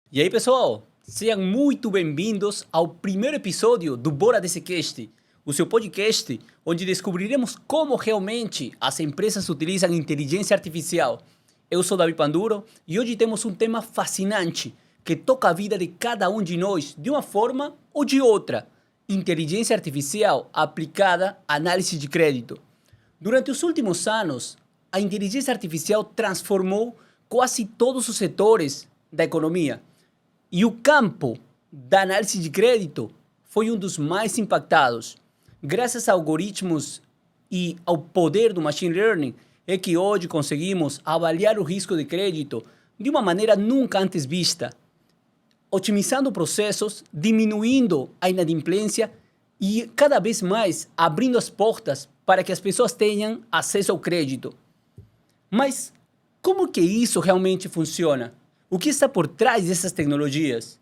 E aí, pessoal, sejam muito bem-vindos ao primeiro episódio do Bora DCcast, o seu podcast onde descobriremos como realmente as empresas utilizam inteligência artificial. Eu sou Davi Panduro e hoje temos um tema fascinante que toca a vida de cada um de nós de uma forma ou de outra: inteligência artificial aplicada à análise de crédito. Durante os últimos anos, a inteligência artificial transformou quase todos os setores da economia. E o campo da análise de crédito foi um dos mais impactados. Graças a algoritmos e ao poder do machine learning, é que hoje conseguimos avaliar o risco de crédito de uma maneira nunca antes vista, otimizando processos, diminuindo a inadimplência e cada vez mais abrindo as portas para que as pessoas tenham acesso ao crédito. Mas como que isso realmente funciona? O que está por trás dessas tecnologias?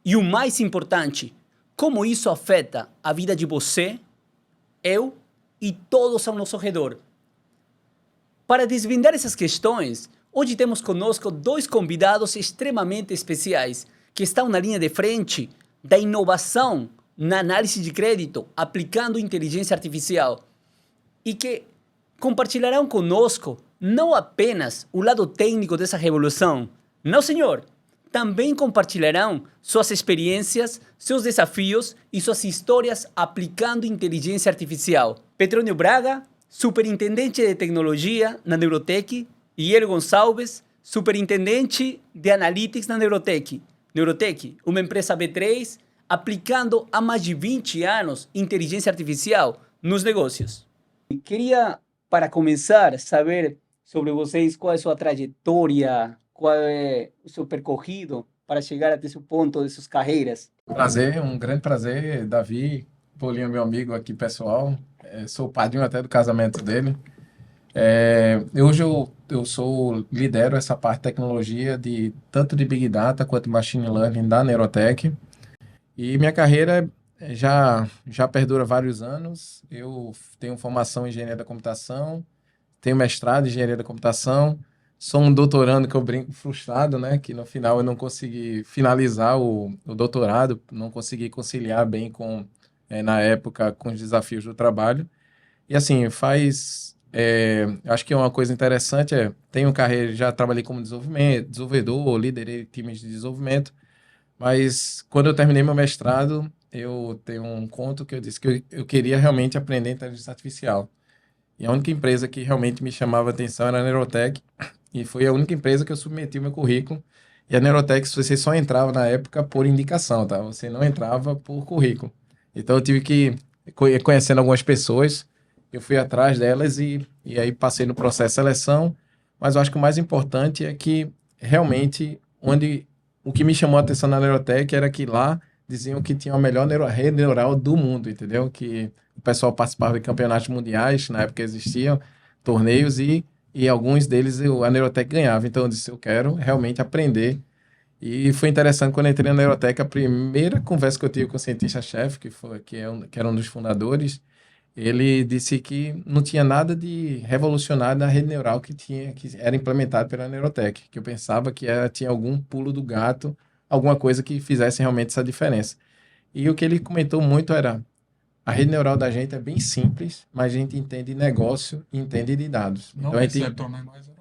E o mais importante, como isso afeta a vida de você, eu e todos ao nosso redor? Para desvendar essas questões, hoje temos conosco dois convidados extremamente especiais que estão na linha de frente da inovação na análise de crédito aplicando inteligência artificial e que compartilharão conosco não apenas o lado técnico dessa revolução. Não, senhor. Também compartilharão suas experiências, seus desafios e suas histórias aplicando inteligência artificial. Petrônio Braga, superintendente de tecnologia na Neurotech, e Hélio Gonçalves, superintendente de Analytics na Neurotech. Neurotech, uma empresa B3 aplicando há mais de 20 anos inteligência artificial nos negócios. Queria, para começar, saber sobre vocês qual é a sua trajetória, qual é o seu percorrido para chegar até esse ponto de suas carreiras. Prazer, um grande prazer, Davi. Paulinho, meu amigo aqui pessoal. Sou padrinho até do casamento dele. Hoje eu lidero essa parte de tecnologia tanto de Big Data quanto Machine Learning da Neurotech. E minha carreira já perdura vários anos. Eu tenho formação em engenharia da computação, tenho mestrado em engenharia da computação, sou um doutorando que eu brinco frustrado, né? Que no final eu não consegui finalizar o doutorado, não consegui conciliar bem na época, com os desafios do trabalho. E assim, acho que uma coisa interessante tenho carreira, já trabalhei como desenvolvedor, liderei times de desenvolvimento, mas quando eu terminei meu mestrado, eu tenho um conto que eu disse que eu queria realmente aprender inteligência artificial. E a única empresa que realmente me chamava a atenção era a Neurotech, e foi a única empresa que eu submeti o meu currículo. E a Neurotech, você só entrava na época por indicação, tá? Você não entrava por currículo. Então eu tive que, conhecendo algumas pessoas, eu fui atrás delas e aí passei no processo de seleção. Mas eu acho que o mais importante é que realmente o que me chamou a atenção na Neurotech era que lá diziam que tinha a melhor rede neural do mundo, entendeu? Que o pessoal participava de campeonatos mundiais, na época existiam torneios e alguns deles a Neurotech ganhava. Então eu disse, eu quero realmente aprender. E foi interessante quando eu entrei na Neurotech, a primeira conversa que eu tive com o cientista-chefe, que era um dos fundadores, ele disse que não tinha nada de revolucionário na rede neural que era implementado pela Neurotech, que eu pensava que tinha algum pulo do gato, alguma coisa que fizesse realmente essa diferença. E o que ele comentou muito era: a rede neural da gente é bem simples, mas a gente entende negócio e entende de dados. Não Então, Receptor, né? Mas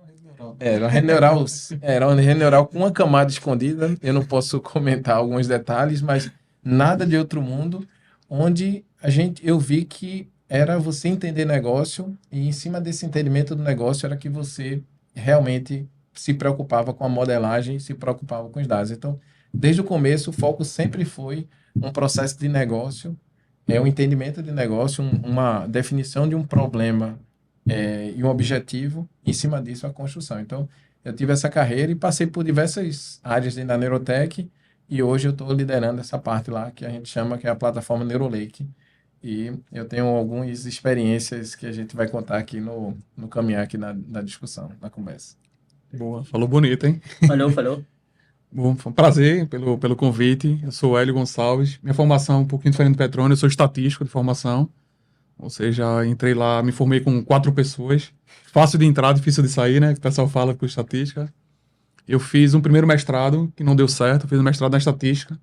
era uma rede neural. era uma rede neural com uma camada escondida. Eu não posso comentar alguns detalhes, mas nada de outro mundo, onde eu vi que era você entender negócio e em cima desse entendimento do negócio era que você realmente se preocupava com a modelagem, se preocupava com os dados. Então, desde o começo, o foco sempre foi um processo de negócio, um entendimento de negócio, uma definição de um problema e um objetivo, em cima disso a construção. Então, eu tive essa carreira e passei por diversas áreas dentro da Neurotech e hoje eu estou liderando essa parte lá que a gente chama que é a plataforma Neurolake. E eu tenho algumas experiências que a gente vai contar aqui no caminhar aqui na discussão, na conversa. Boa, falou bonito, hein? Falou. Bom, foi um prazer pelo convite. Eu sou o Hélio Gonçalves. Minha formação é um pouquinho diferente do Petrônio, eu sou estatístico de formação. Ou seja, entrei lá, me formei com 4 pessoas. Fácil de entrar, difícil de sair, né? O pessoal fala com estatística. Eu fiz um primeiro mestrado, que não deu certo, fiz um mestrado na estatística,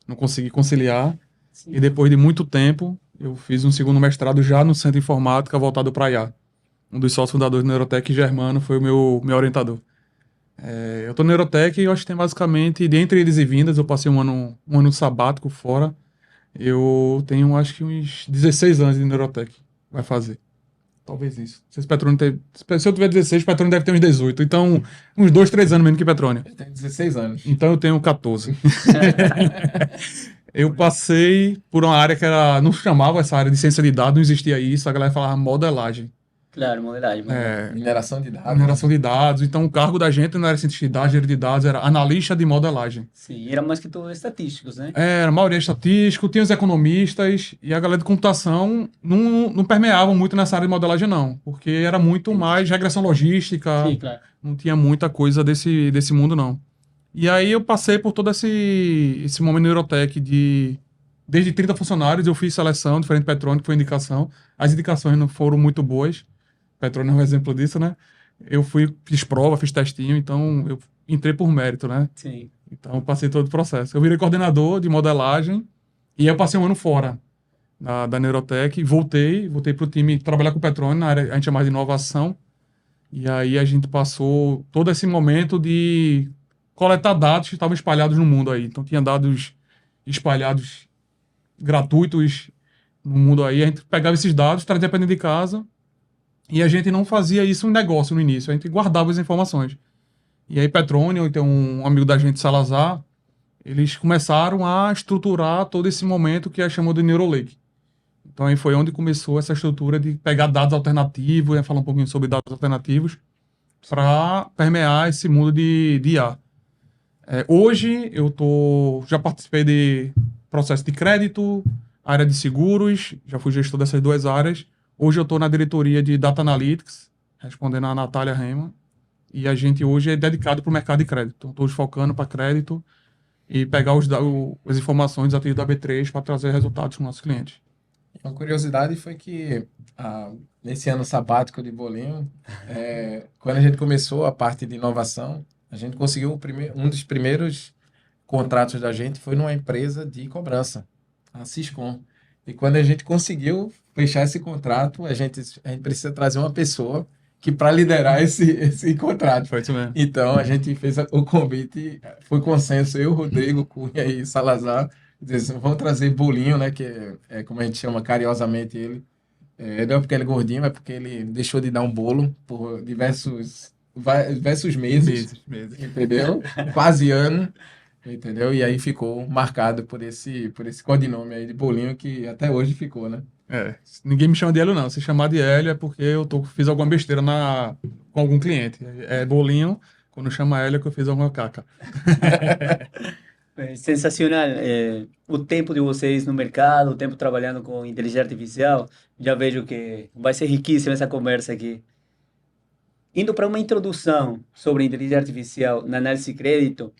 não consegui conciliar. Sim. E depois de muito tempo, eu fiz um segundo mestrado já no Centro de Informática, voltado para IA. Um dos sócios fundadores do Neurotech, Germano, foi o meu orientador. Eu tô no Neurotech e eu acho que tem basicamente, dentre idas e vindas, eu passei um ano sabático fora. Eu tenho, acho que uns 16 anos de Neurotech. Vai fazer. Talvez isso. Se eu tiver 16, Petrone deve ter uns 18. Então, uns 2, 3 anos menos que Petrone. Ele tem 16 anos. Então, eu tenho 14. Eu passei por uma área que não chamava essa área de ciência de dados, não existia isso. A galera falava modelagem. Claro, modelagem. Mineração de dados. Mineração de dados. Então, o cargo da gente não era cientista de dados, engenheiro de dados, era analista de modelagem. Sim, era mais que tudo estatísticos, né? Era a maioria estatístico, tinha os economistas e a galera de computação não permeavam muito nessa área de modelagem, não. Porque era muito mais regressão logística, Sim, claro. não tinha muita coisa desse mundo, não. E aí eu passei por todo esse momento no Neurotech desde 30 funcionários, eu fiz seleção, diferente Petrone, que foi indicação. As indicações não foram muito boas. Petrone é um exemplo disso, né? Fiz prova, fiz testinho, então eu entrei por mérito, né? Sim. Então eu passei todo o processo. Eu virei coordenador de modelagem e eu passei um ano fora da Neurotech, voltei para o time trabalhar com o Petrone, na área, a gente chama de inovação. E aí a gente passou todo esse momento de coletar dados que estavam espalhados no mundo aí. Então tinha dados espalhados gratuitos no mundo aí. A gente pegava esses dados, trazia para dentro de casa e a gente não fazia isso um negócio no início. A gente guardava as informações. E aí Petrone, ou então um amigo da gente, Salazar, eles começaram a estruturar todo esse momento que é chamado de Neurolake. Então aí foi onde começou essa estrutura de pegar dados alternativos, ia falar um pouquinho sobre dados alternativos, para permear esse mundo de IA. Hoje já participei de processo de crédito, área de seguros, já fui gestor dessas duas áreas. Hoje eu estou na diretoria de Data Analytics, respondendo a Natália Reimann, e a gente hoje é dedicado para o mercado de crédito. Então, estou focando para crédito e pegar as informações ativas da B3 para trazer resultados para os nossos clientes. Uma curiosidade foi que nesse ano sabático de Bolinho, quando a gente começou a parte de inovação, a gente conseguiu um dos primeiros contratos da gente foi numa empresa de cobrança, a Siscom. E quando a gente conseguiu fechar esse contrato, a gente precisa trazer uma pessoa que para liderar esse contrato. Foi isso mesmo. Então, a gente fez o convite, foi consenso, eu, Rodrigo, Cunha e Salazar, dizer, vamos trazer Bolinho, né, que é como a gente chama carinhosamente ele. Não é porque ele é gordinho, é porque ele deixou de dar um bolo por diversos meses, entendeu? Quase ano, entendeu? E aí ficou marcado por esse codinome aí de Bolinho, que até hoje ficou, né? Ninguém me chama de Hélio, não. Se chamar de Hélio é porque eu fiz alguma besteira com algum cliente. É Bolinho, quando chama Hélio é que eu fiz alguma caca. Sensacional. O tempo de vocês no mercado, o tempo trabalhando com inteligência artificial, já vejo que vai ser riquíssima essa conversa aqui. Indo para uma introdução sobre inteligência artificial na análise de crédito,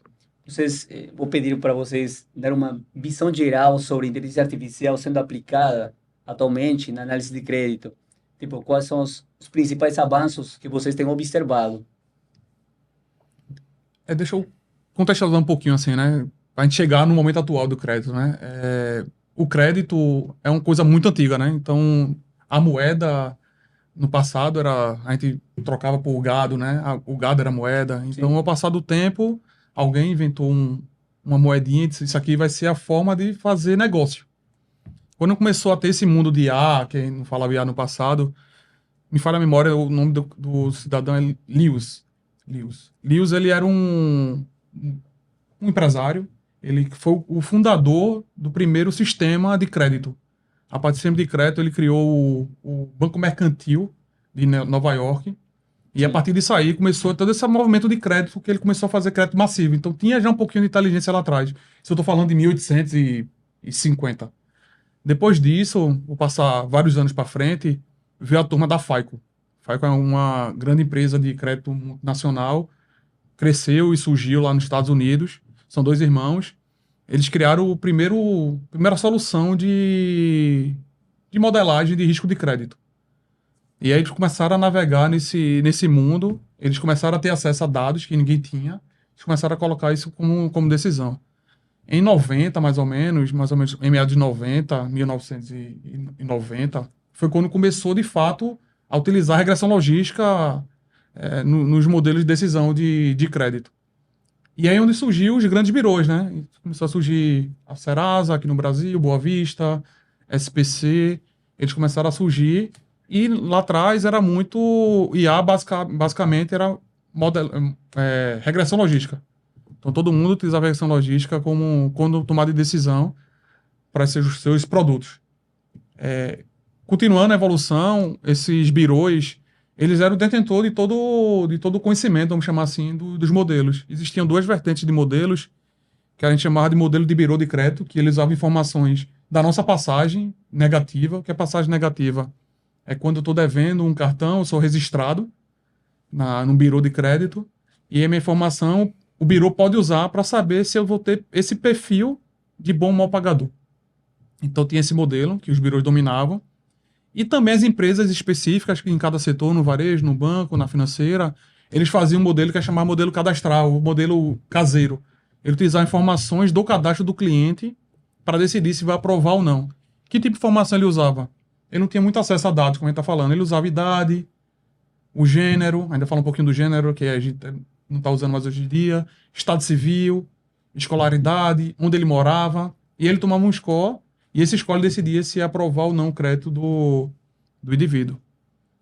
vou pedir para vocês dar uma visão geral sobre inteligência artificial sendo aplicada atualmente na análise de crédito. Tipo, quais são os principais avanços que vocês têm observado? Deixa eu contextualizar um pouquinho assim, né? Para a gente chegar no momento atual do crédito, né? O crédito é uma coisa muito antiga, né? Então, a moeda no passado a gente trocava por gado, né? O gado era moeda. Então, Sim. Ao passar do tempo, alguém inventou uma moedinha e disse, isso aqui vai ser a forma de fazer negócio. Quando começou a ter esse mundo de IA, quem não falava IA no passado, me falha a memória, o nome do cidadão é Lewis. Lewis, ele era um empresário, ele foi o fundador do primeiro sistema de crédito. A partir do sistema de crédito, ele criou o Banco Mercantil de Nova York, e Sim. A partir disso aí começou todo esse movimento de crédito, porque ele começou a fazer crédito massivo. Então tinha já um pouquinho de inteligência lá atrás. Isso eu estou falando de 1850. Depois disso, vou passar vários anos para frente, veio a turma da FICO. FICO é uma grande empresa de crédito nacional, cresceu e surgiu lá nos Estados Unidos. São dois irmãos. Eles criaram a primeira solução de modelagem de risco de crédito. E aí eles começaram a navegar nesse mundo, eles começaram a ter acesso a dados que ninguém tinha, eles começaram a colocar isso como decisão. Em 90, mais ou menos em meados de 90, 1990, foi quando começou, de fato, a utilizar a regressão logística nos modelos de decisão de crédito. E aí onde surgiu os grandes birôs, né? Começou a surgir a Serasa aqui no Brasil, Boa Vista, SPC, eles começaram a surgir e lá atrás era muito IA, basicamente era regressão logística. Então todo mundo utilizava a regressão logística como quando tomada de decisão para seus produtos. Continuando a evolução, esses birôs, eles eram detentores de todo o conhecimento, vamos chamar assim, dos modelos. Existiam duas vertentes de modelos, que a gente chamava de modelo de birô de crédito, que eles usavam informações da nossa passagem negativa, que é passagem negativa. É quando eu estou devendo um cartão, eu sou registrado no birô de crédito, e a minha informação, o birô pode usar para saber se eu vou ter esse perfil de bom ou mau pagador. Então tinha esse modelo que os birôs dominavam, e também as empresas específicas, que em cada setor, no varejo, no banco, na financeira, eles faziam um modelo que é chamado modelo cadastral, o modelo caseiro. Ele utilizava informações do cadastro do cliente para decidir se vai aprovar ou não. Que tipo de informação ele usava? Ele não tinha muito acesso a dados, como a gente está falando. Ele usava idade, o gênero, ainda fala um pouquinho do gênero, que a gente não está usando mais hoje em dia, estado civil, escolaridade, onde ele morava, e ele tomava um score, e esse score decidia se ia aprovar ou não o crédito do indivíduo.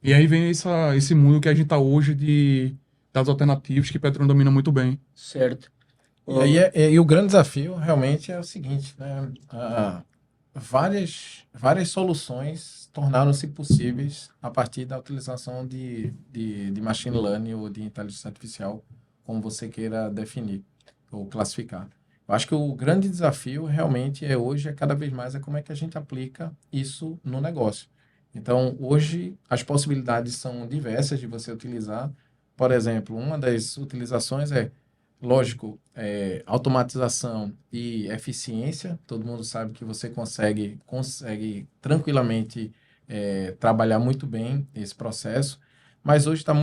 E aí vem esse mundo que a gente está hoje das alternativas que o Petrônio domina muito bem. Certo. E o grande desafio realmente é o seguinte, né? Várias soluções tornaram-se possíveis a partir da utilização de machine learning ou de inteligência artificial, como você queira definir ou classificar. Eu acho que o grande desafio realmente hoje cada vez mais como é que a gente aplica isso no negócio. Então, hoje as possibilidades são diversas de você utilizar. Por exemplo, uma das utilizações lógico, automatização e eficiência. Todo mundo sabe que você consegue tranquilamente trabalhar muito bem esse processo, mas hoje está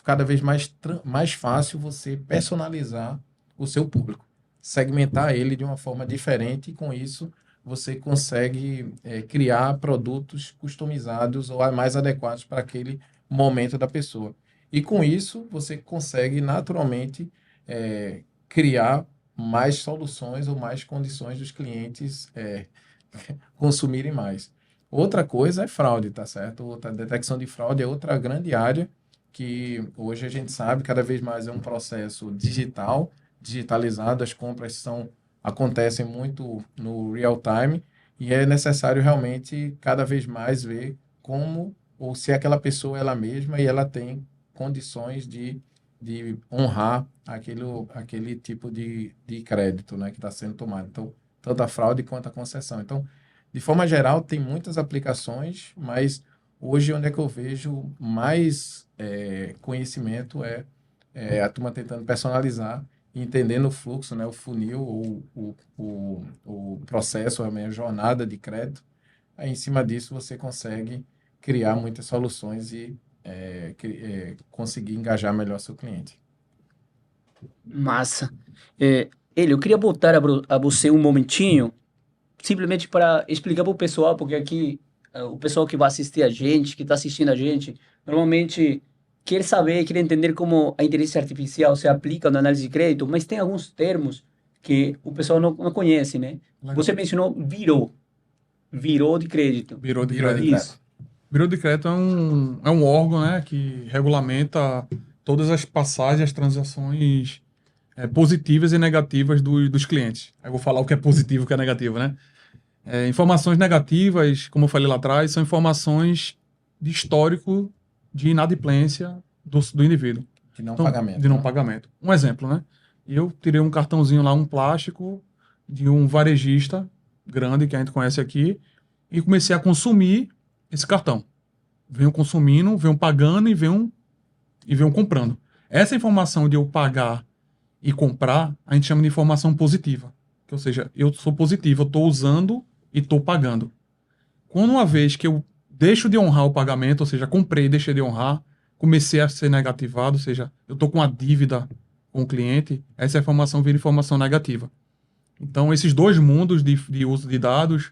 cada vez mais fácil você personalizar o seu público, segmentar ele de uma forma diferente e com isso você consegue criar produtos customizados ou mais adequados para aquele momento da pessoa. E com isso você consegue naturalmente criar mais soluções ou mais condições dos clientes consumirem mais. Outra coisa é fraude, tá certo? Outra detecção de fraude é outra grande área que hoje a gente sabe cada vez mais é um processo digitalizado, as compras acontecem muito no real time e é necessário realmente cada vez mais ver como ou se aquela pessoa é ela mesma e ela tem condições de honrar aquele tipo de crédito, né, que está sendo tomado. Então, tanto a fraude quanto a concessão. Então, de forma geral, tem muitas aplicações, mas hoje onde é que eu vejo mais conhecimento a turma tentando personalizar, entendendo o fluxo, né, o funil, o processo, a minha jornada de crédito. Aí, em cima disso, você consegue criar muitas soluções e conseguir engajar melhor seu cliente. Massa. Eu queria voltar a você um momentinho, simplesmente para explicar para o pessoal, porque aqui o pessoal que vai assistir a gente, que está assistindo a gente, normalmente quer saber, quer entender como a inteligência artificial se aplica na análise de crédito, mas tem alguns termos que o pessoal não conhece, né? Legal. Você mencionou virou de crédito. Virou de Virou de crédito. crédito. Birô de crédito é um órgão, né, que regulamenta todas as passagens, as transações positivas e negativas dos clientes. Eu vou falar o que é positivo e o que é negativo, né? Informações negativas, como eu falei lá atrás, são informações de histórico de inadimplência do indivíduo. De não pagamento. De não né? pagamento. Um exemplo, né? Eu tirei um cartãozinho lá, um plástico, de um varejista grande que a gente conhece aqui, e comecei a consumir esse cartão. Venho consumindo, venho pagando e venho comprando. Essa informação de eu pagar e comprar, a gente chama de informação positiva. Ou seja, eu sou positivo, eu estou usando e estou pagando. Quando uma vez que eu deixo de honrar o pagamento, ou seja, comprei e deixei de honrar, comecei a ser negativado, ou seja, eu estou com uma dívida com o cliente, essa informação vira informação negativa. Então, esses dois mundos de uso de dados,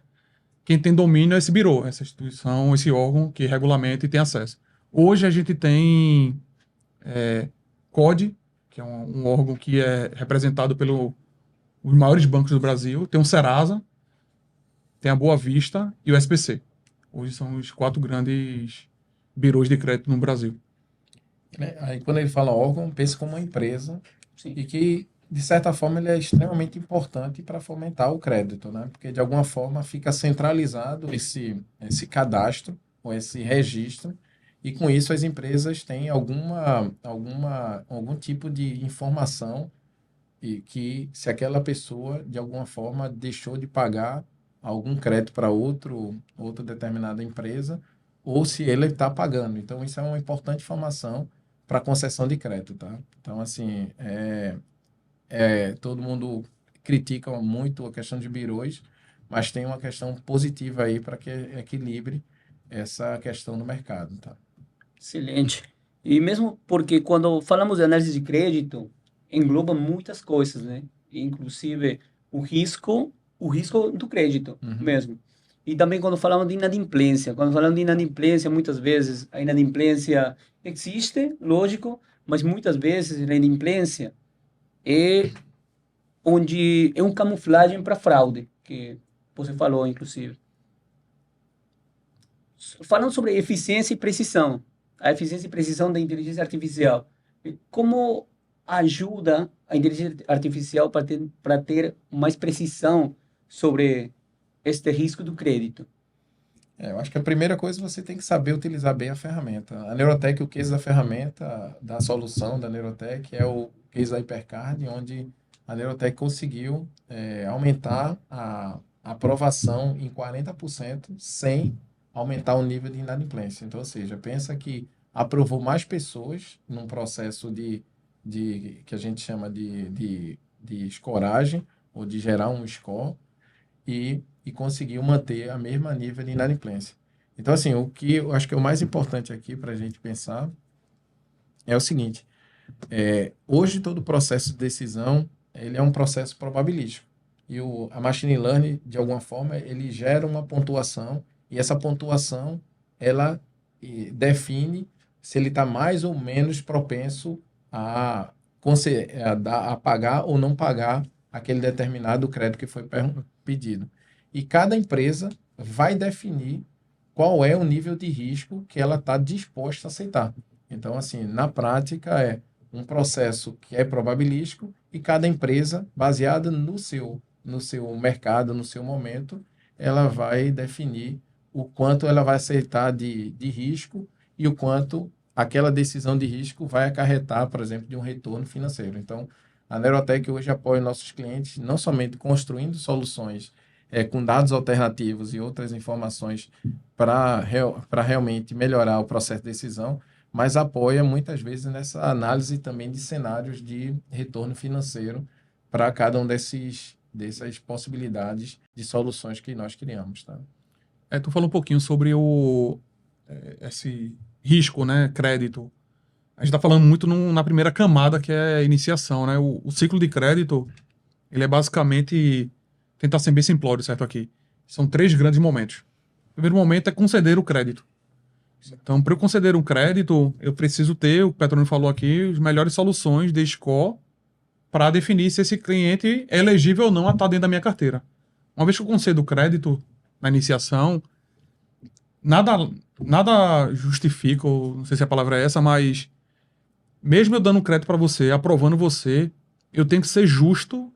quem tem domínio é esse birô, essa instituição, esse órgão que regulamenta e tem acesso. Hoje a gente tem CODE, que é um órgão que é representado pelos maiores bancos do Brasil, tem o Serasa, tem a Boa Vista e o SPC. Hoje são os 4 grandes birôs de crédito no Brasil. Aí quando ele fala órgão, pensa como uma empresa Sim. e que, de certa forma, ele é extremamente importante para fomentar o crédito, né? Porque, de alguma forma, fica centralizado esse cadastro ou esse registro e, com isso, as empresas têm algum tipo de informação e que, se aquela pessoa, de alguma forma, deixou de pagar algum crédito para outra determinada empresa ou se ele está pagando. Então, isso é uma importante informação para concessão de crédito, tá? Então, assim, todo mundo critica muito a questão de birôs, mas tem uma questão positiva aí para que equilibre essa questão do mercado, tá? Excelente. E mesmo porque quando falamos de análise de crédito, engloba muitas coisas, né? Inclusive o risco do crédito mesmo. E também quando falamos de inadimplência. Quando falamos de inadimplência, muitas vezes a inadimplência existe, lógico, mas muitas vezes a inadimplência é onde é um camuflagem para fraude, que você falou, inclusive. Falando sobre eficiência e precisão, a eficiência e precisão da inteligência artificial, como ajuda a inteligência artificial para ter mais precisão sobre este risco do crédito? Eu acho que a primeira coisa você tem que saber utilizar bem a ferramenta. A Neurotech, o case da ferramenta, da solução da Neurotech é o case da Hipercard, onde a Neurotech conseguiu aumentar a aprovação em 40% sem aumentar o nível de inadimplência. Então, ou seja, pensa que aprovou mais pessoas num processo que a gente chama de escoragem, ou de gerar um score, e conseguiu manter a mesma nível de inadimplência. Então, assim, o que eu acho que é o mais importante aqui para a gente pensar é o seguinte, hoje todo o processo de decisão, ele é um processo probabilístico. E a Machine Learning, de alguma forma, ele gera uma pontuação, e essa pontuação, ela define se ele está mais ou menos propenso a pagar ou não pagar aquele determinado crédito que foi pedido. E cada empresa vai definir qual é o nível de risco que ela está disposta a aceitar. Então, assim, na prática é um processo que é probabilístico e cada empresa, baseada no seu mercado, no seu momento, ela vai definir o quanto ela vai aceitar de risco e o quanto aquela decisão de risco vai acarretar, por exemplo, de um retorno financeiro. Então, a Neurotech hoje apoia nossos clientes não somente construindo soluções com dados alternativos e outras informações para realmente melhorar o processo de decisão, mas apoia muitas vezes nessa análise também de cenários de retorno financeiro para cada um dessas possibilidades de soluções que nós criamos. Tá? Tu falou um pouquinho sobre esse risco, né, crédito. A gente está falando muito na primeira camada, que é a iniciação, né? O ciclo de crédito, ele é basicamente, tentar ser bem simplório, certo, aqui. São 3 grandes momentos. O primeiro momento é conceder o crédito. Então, para eu conceder um crédito, eu preciso ter, o Petrônio falou aqui, as melhores soluções de score para definir se esse cliente é elegível ou não a estar dentro da minha carteira. Uma vez que eu concedo o crédito na iniciação, nada justifica, ou não sei se a palavra é essa, mas mesmo eu dando crédito para você, aprovando você, eu tenho que ser justo,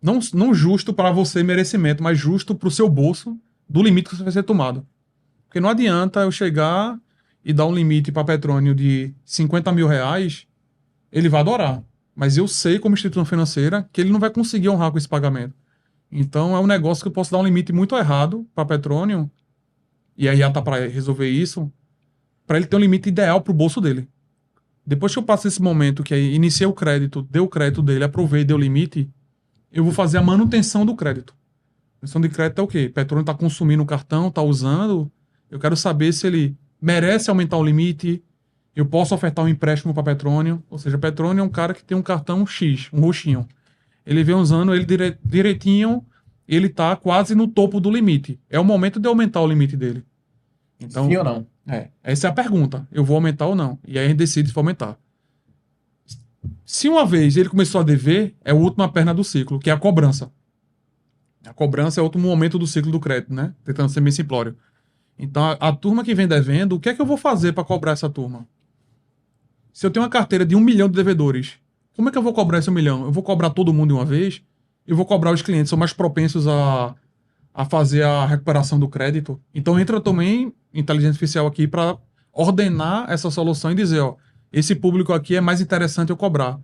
não justo para você merecimento, mas justo para o seu bolso do limite que vai ser tomado. Porque não adianta eu chegar e dar um limite para Petrônio de 50 mil reais, ele vai adorar. Mas eu sei, como instituição financeira, que ele não vai conseguir honrar com esse pagamento. Então é um negócio que eu posso dar um limite muito errado para Petrônio, e a IA está para resolver isso, para ele ter um limite ideal para o bolso dele. Depois que eu passo esse momento, que aí iniciei o crédito, dei o crédito dele, aprovei, deu o limite, eu vou fazer a manutenção do crédito. Manutenção de crédito é o quê? Petrônio está consumindo o cartão, está usando. Eu quero saber se ele merece aumentar o limite, Eu posso ofertar um empréstimo para Petrônio, ou seja, Petrônio é um cara que tem um cartão X, um roxinho. Ele vem usando ele direitinho, ele tá quase no topo do limite. É o momento de aumentar o limite dele. Então, Sim ou não? essa é a pergunta. Eu vou aumentar ou não? E aí a gente decide se for aumentar. Se uma vez ele começou a dever, é a última perna do ciclo, que é a cobrança. A cobrança é outro momento do ciclo do crédito, né? Tentando ser bem simplório. Então, a turma que vem devendo, o que é que eu vou fazer para cobrar essa turma? Se eu tenho uma carteira de 1 milhão de devedores, como é que eu vou cobrar esse 1 milhão? Eu vou cobrar todo mundo de uma vez? Eu vou cobrar os clientes, são mais propensos a fazer a recuperação do crédito. Então entra também inteligência artificial aqui para ordenar essa solução e dizer, ó, esse público aqui é mais interessante eu cobrar.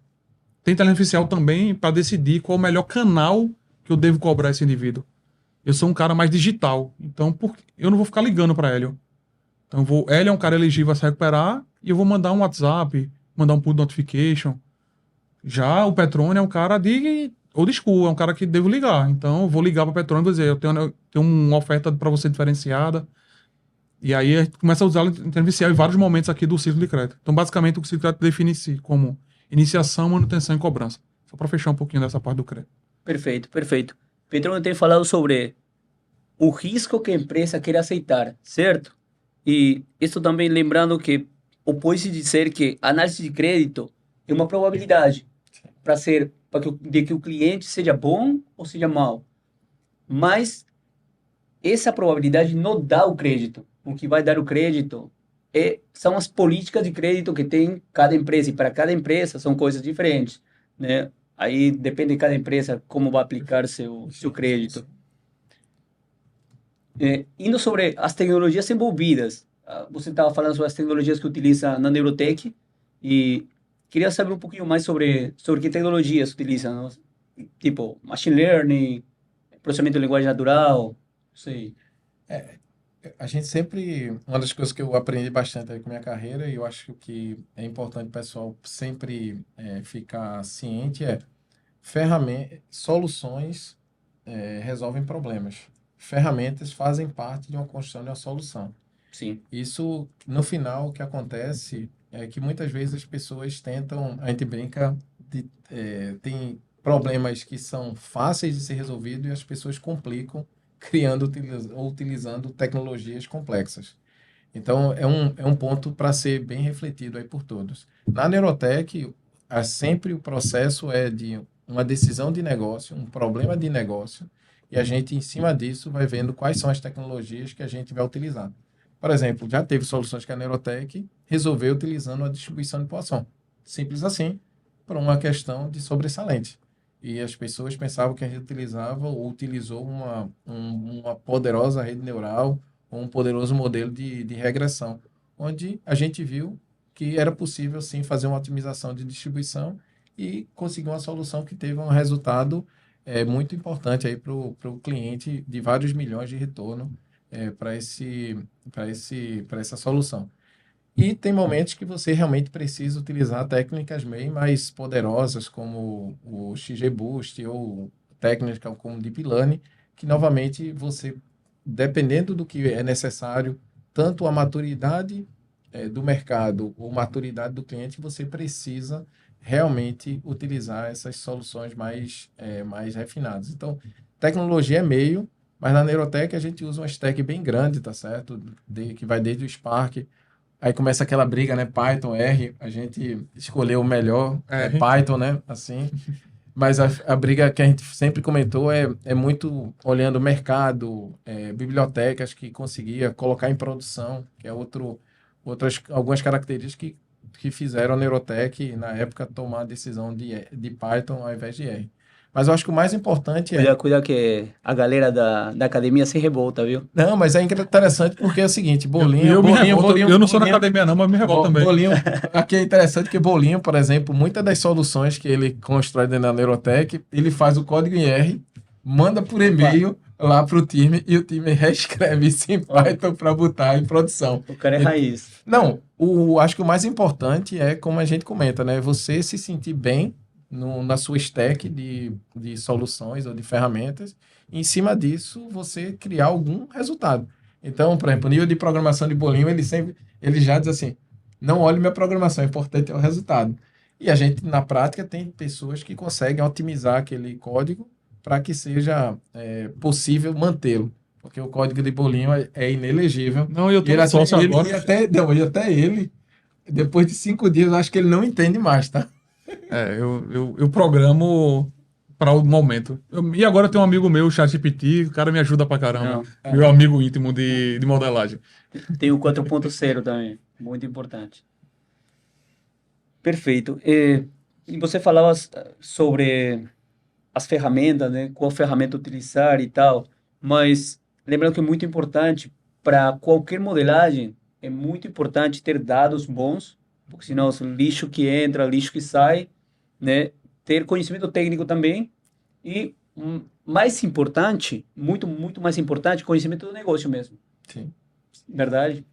Tem inteligência artificial também para decidir qual é o melhor canal que eu devo cobrar esse indivíduo. Eu sou um cara mais digital, então eu não vou ficar ligando para Hélio. Então Hélio é um cara elegível a se recuperar e eu vou mandar um WhatsApp, mandar um pull notification. Já o Petrônio é um cara de old school, é um cara que devo ligar. Então eu vou ligar para o Petrônio e dizer, eu tenho uma oferta para você diferenciada. E aí a gente começa a usar a inteligência artificial em vários momentos aqui do ciclo de crédito. Então basicamente o ciclo de crédito define-se como iniciação, manutenção e cobrança. Só para fechar um pouquinho dessa parte do crédito. Perfeito, perfeito. Petrônio tem falado sobre o risco que a empresa quer aceitar, certo? E isso também lembrando que pode-se dizer que a análise de crédito é uma probabilidade de que o cliente seja bom ou seja mau. Mas essa probabilidade não dá o crédito. O que vai dar o crédito são as políticas de crédito que tem cada empresa. E para cada empresa são coisas diferentes, né? Aí depende de cada empresa como vai aplicar seu crédito. Indo sobre as tecnologias envolvidas, você estava falando sobre as tecnologias que utiliza na Neurotech e queria saber um pouquinho mais sobre que tecnologias utiliza, não? Tipo machine learning, processamento de linguagem natural, não sei. A gente sempre, uma das coisas que eu aprendi bastante aí com a minha carreira, e eu acho que é importante o pessoal sempre ficar ciente, soluções resolvem problemas. Ferramentas fazem parte de uma construção de uma solução. Sim, Isso, no final, o que acontece é que muitas vezes as pessoas tentam, a gente brinca, tem problemas que são fáceis de ser resolvidos e as pessoas complicam ou utilizando tecnologias complexas. Então, é um ponto para ser bem refletido aí por todos. Na Neurotech, sempre o processo é de uma decisão de negócio, um problema de negócio, e a gente, em cima disso, vai vendo quais são as tecnologias que a gente vai utilizar. Por exemplo, já teve soluções que a Neurotech resolveu utilizando a distribuição de Poisson. Simples assim, por uma questão de sobressalente. E as pessoas pensavam que a gente utilizava ou utilizou uma poderosa rede neural ou um poderoso modelo de regressão, onde a gente viu que era possível, sim, fazer uma otimização de distribuição e conseguir uma solução que teve um resultado muito importante aí para o cliente de vários milhões de retorno para essa solução. E tem momentos que você realmente precisa utilizar técnicas bem mais poderosas, como o XGBoost ou técnicas como Deep Learning, que novamente você, dependendo do que é necessário, tanto a maturidade do mercado ou maturidade do cliente, você precisa realmente utilizar essas soluções mais refinadas. Então, tecnologia é meio, mas na Neurotech a gente usa uma stack bem grande, tá certo? Que vai desde o Spark. Aí começa aquela briga, né? Python, R. A gente escolheu o melhor, Python, né? Assim. Mas a briga que a gente sempre comentou é muito olhando o mercado, bibliotecas que conseguia colocar em produção, que é algumas características que fizeram a Neurotech, na época, tomar a decisão de Python ao invés de R. Mas eu acho que o mais importante cuida que a galera da academia se revolta, viu? Não, mas é interessante porque é o seguinte, Eu não sou da academia não, mas me revolto também. Bolinho, aqui é interessante que Bolinho, por exemplo, muitas das soluções que ele constrói dentro da Neurotech, ele faz o código em R, manda por e-mail lá para o time e o time reescreve isso em Python para botar em produção. O cara é raiz. Não, acho que o mais importante é, como a gente comenta, né? Você se sentir bem na sua stack de soluções ou de ferramentas. Em cima disso, você criar algum resultado. Então, por exemplo, o nível de programação de Bolinho, ele já diz assim, não olhe minha programação, o importante é o resultado. E a gente, na prática, tem pessoas que conseguem otimizar aquele código para que seja possível mantê-lo. Porque o código de bolinho é inelegível. Não, eu E ele tenho sócio até, agora. e até ele, depois de 5 dias, eu acho que ele não entende mais, tá? Eu programo para o momento. E agora tem um amigo meu, o ChatGPT, o cara me ajuda pra caramba. Não. Meu amigo íntimo de modelagem. Tem o 4.0 também, muito importante. Perfeito. E você falava sobre as ferramentas, né? Qual ferramenta utilizar e tal, mas lembrando que é muito importante para qualquer modelagem, é muito importante ter dados bons, porque senão é lixo que entra, lixo que sai, né? Ter conhecimento técnico também e mais importante, muito mais importante, conhecimento do negócio mesmo. Sim. Verdade?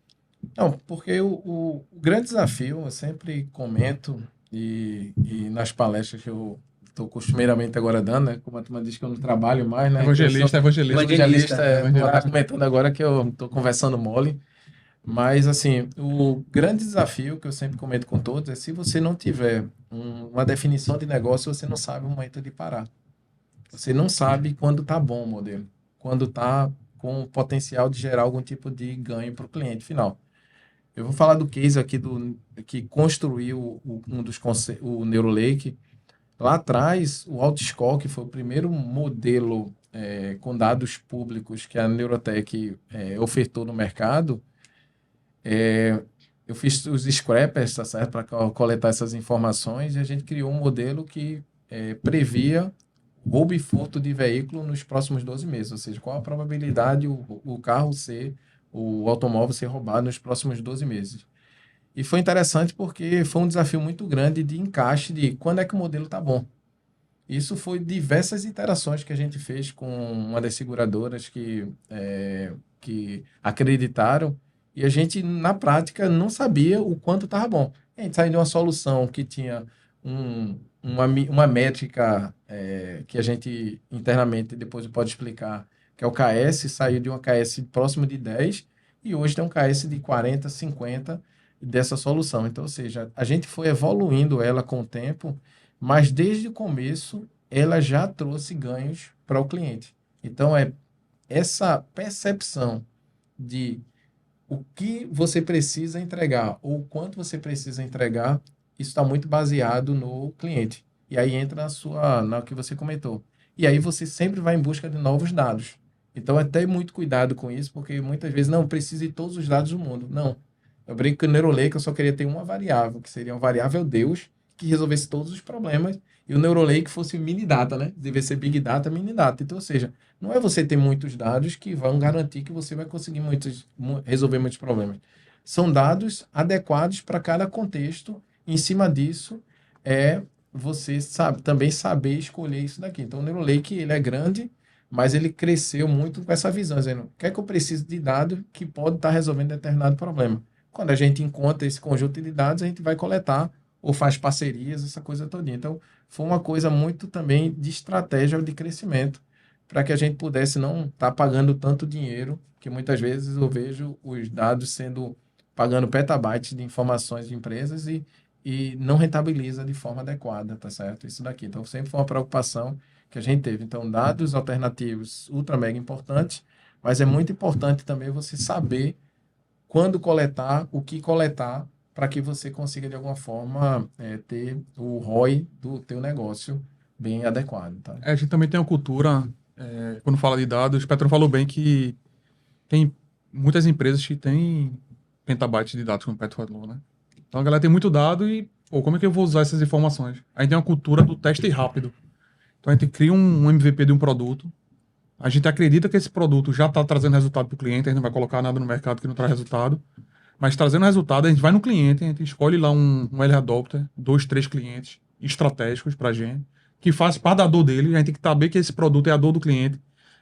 Não, porque o grande desafio, eu sempre comento, e nas palestras que eu estou costumeiramente agora dando, né? Como a turma diz que eu não trabalho mais, né? Evangelista. Evangelista, vou estar Evangelista. comentando agora que eu estou conversando mole. Mas, assim, o grande desafio que eu sempre comento com todos é se você não tiver uma definição de negócio, você não sabe o momento de parar. Você não sabe quando está bom o modelo, quando está com o potencial de gerar algum tipo de ganho para o cliente final. Eu vou falar do case aqui que construiu o NeuroLake. Lá atrás, o AutoScore, que foi o primeiro modelo com dados públicos que a Neurotech ofertou no mercado, eu fiz os scrapers, tá certo, para coletar essas informações, e a gente criou um modelo que previa roubo e furto de veículo nos próximos 12 meses, ou seja, qual a probabilidade o automóvel ser roubado nos próximos 12 meses. E foi interessante porque foi um desafio muito grande de encaixe de quando é que o modelo está bom. Isso foi diversas interações que a gente fez com uma das seguradoras que acreditaram, e a gente, na prática, não sabia o quanto estava bom. A gente saiu de uma solução que tinha uma métrica que a gente internamente depois pode explicar, que é o KS, saiu de uma KS próximo de 10 e hoje tem um KS de 40, 50 dessa solução. Então, ou seja, a gente foi evoluindo ela com o tempo, mas desde o começo ela já trouxe ganhos para o cliente. Então, essa percepção de o que você precisa entregar ou o quanto você precisa entregar, isso está muito baseado no cliente. E aí entra na que você comentou. E aí você sempre vai em busca de novos dados. Então, ter muito cuidado com isso, porque muitas vezes não precisa de todos os dados do mundo. Não. Eu brinco que no NeuroLake eu só queria ter uma variável, que seria uma variável Deus, que resolvesse todos os problemas, e o NeuroLake fosse mini data, né? Deve ser Big Data, mini data. Então, ou seja, não é você ter muitos dados que vão garantir que você vai conseguir resolver muitos problemas. São dados adequados para cada contexto. Em cima disso, você também saber escolher isso daqui. Então, o NeuroLake, ele é grande, mas ele cresceu muito com essa visão, dizendo, o que é que eu preciso de dado que pode estar resolvendo determinado problema? Quando a gente encontra esse conjunto de dados, a gente vai coletar ou faz parcerias, essa coisa toda. Então, foi uma coisa muito também de estratégia de crescimento, para que a gente pudesse não estar pagando tanto dinheiro, que muitas vezes eu vejo os dados pagando petabytes de informações de empresas e não rentabiliza de forma adequada, tá certo? Isso daqui. Então, sempre foi uma preocupação que a gente teve. Então, dados alternativos ultra mega importantes, mas é muito importante também você saber quando coletar, o que coletar, para que você consiga, de alguma forma, ter o ROI do teu negócio bem adequado, tá? A gente também tem uma cultura, quando fala de dados, o Petro falou bem que tem muitas empresas que têm petabytes de dados, como o Petro falou, né? Então a galera tem muito dado e, como é que eu vou usar essas informações? A gente tem uma cultura do teste rápido. Então a gente cria um MVP de um produto, a gente acredita que esse produto já está trazendo resultado para o cliente, a gente não vai colocar nada no mercado que não traz resultado, mas trazendo resultado, a gente vai no cliente, a gente escolhe lá um early adopter, 2, 3 clientes estratégicos para a gente, que faz parte da dor dele, a gente tem que saber que esse produto é a dor do cliente,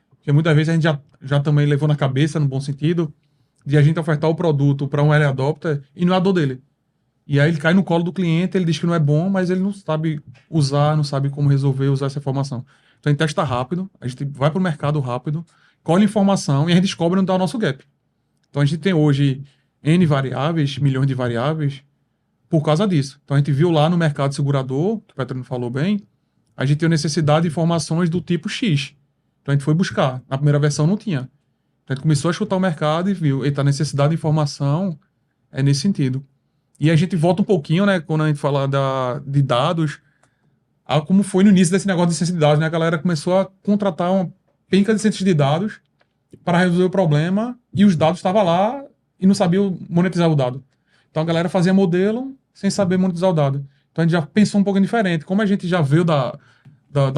porque muitas vezes a gente já também levou na cabeça, no bom sentido, de a gente ofertar o produto para um early adopter e não é a dor dele. E aí ele cai no colo do cliente, ele diz que não é bom, mas ele não sabe usar, não sabe como resolver, usar essa informação. Então a gente testa rápido, a gente vai para o mercado rápido, colhe informação e a gente descobre onde está o nosso gap. Então a gente tem hoje N variáveis, milhões de variáveis, por causa disso. Então a gente viu lá no mercado segurador, que o Petrino falou bem, a gente tinha necessidade de informações do tipo X. Então a gente foi buscar. Na primeira versão não tinha. Então a gente começou a escutar o mercado e viu, eita, a necessidade de informação é nesse sentido. E a gente volta um pouquinho, né, quando a gente fala de dados, a como foi no início desse negócio de ciência de dados, né? A galera começou a contratar uma penca de ciência de dados para resolver o problema e os dados estavam lá e não sabiam monetizar o dado. Então a galera fazia modelo sem saber monetizar o dado. Então a gente já pensou um pouquinho diferente. Como a gente já veio da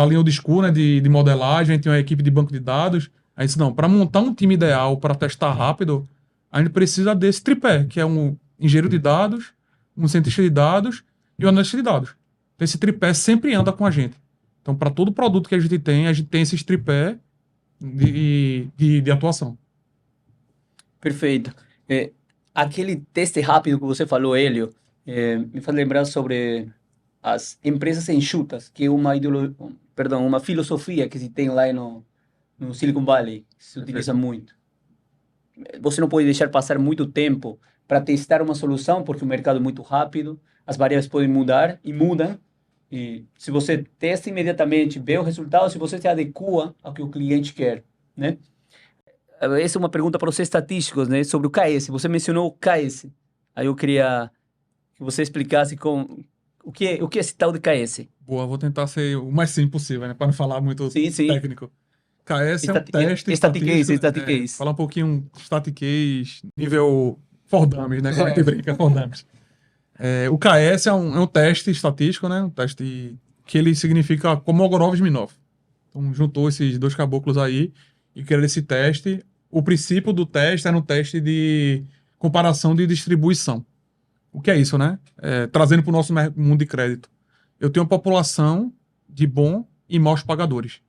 linha old school, né, de modelagem, a gente tem uma equipe de banco de dados, aí disse, não, para montar um time ideal para testar rápido, a gente precisa desse tripé, que é um engenheiro de dados, um cientista de dados e um analista de dados. Então, esse tripé sempre anda com a gente. Então, para todo produto que a gente tem esses tripé de atuação. Perfeito. Aquele teste rápido que você falou, Hélio, me faz lembrar sobre as empresas enxutas, que é uma filosofia que se tem lá no Silicon Valley, que se utiliza muito. Você não pode deixar passar muito tempo para testar uma solução, porque o mercado é muito rápido, as variáveis podem mudar e mudam. E se você testa imediatamente, vê o resultado, se você se adequa ao que o cliente quer, né? Essa é uma pergunta para os estatísticos, né? Sobre o KS. Você mencionou o KS. Aí eu queria que você explicasse o que é esse tal de KS. Boa, vou tentar ser o mais simples possível, né? Para não falar muito Sim. técnico. KS é um teste estatístico. Static Falar um pouquinho static case, nível for dummies, né? Como a gente brinca, for dummies. O KS é um teste estatístico, né? Um teste que ele significa Kolmogorov-Smirnov. Então, juntou esses dois caboclos aí e criaram esse teste. O princípio do teste era um teste de comparação de distribuição. O que é isso, né? Trazendo para o nosso mundo de crédito. Eu tenho uma população de bom e maus pagadores.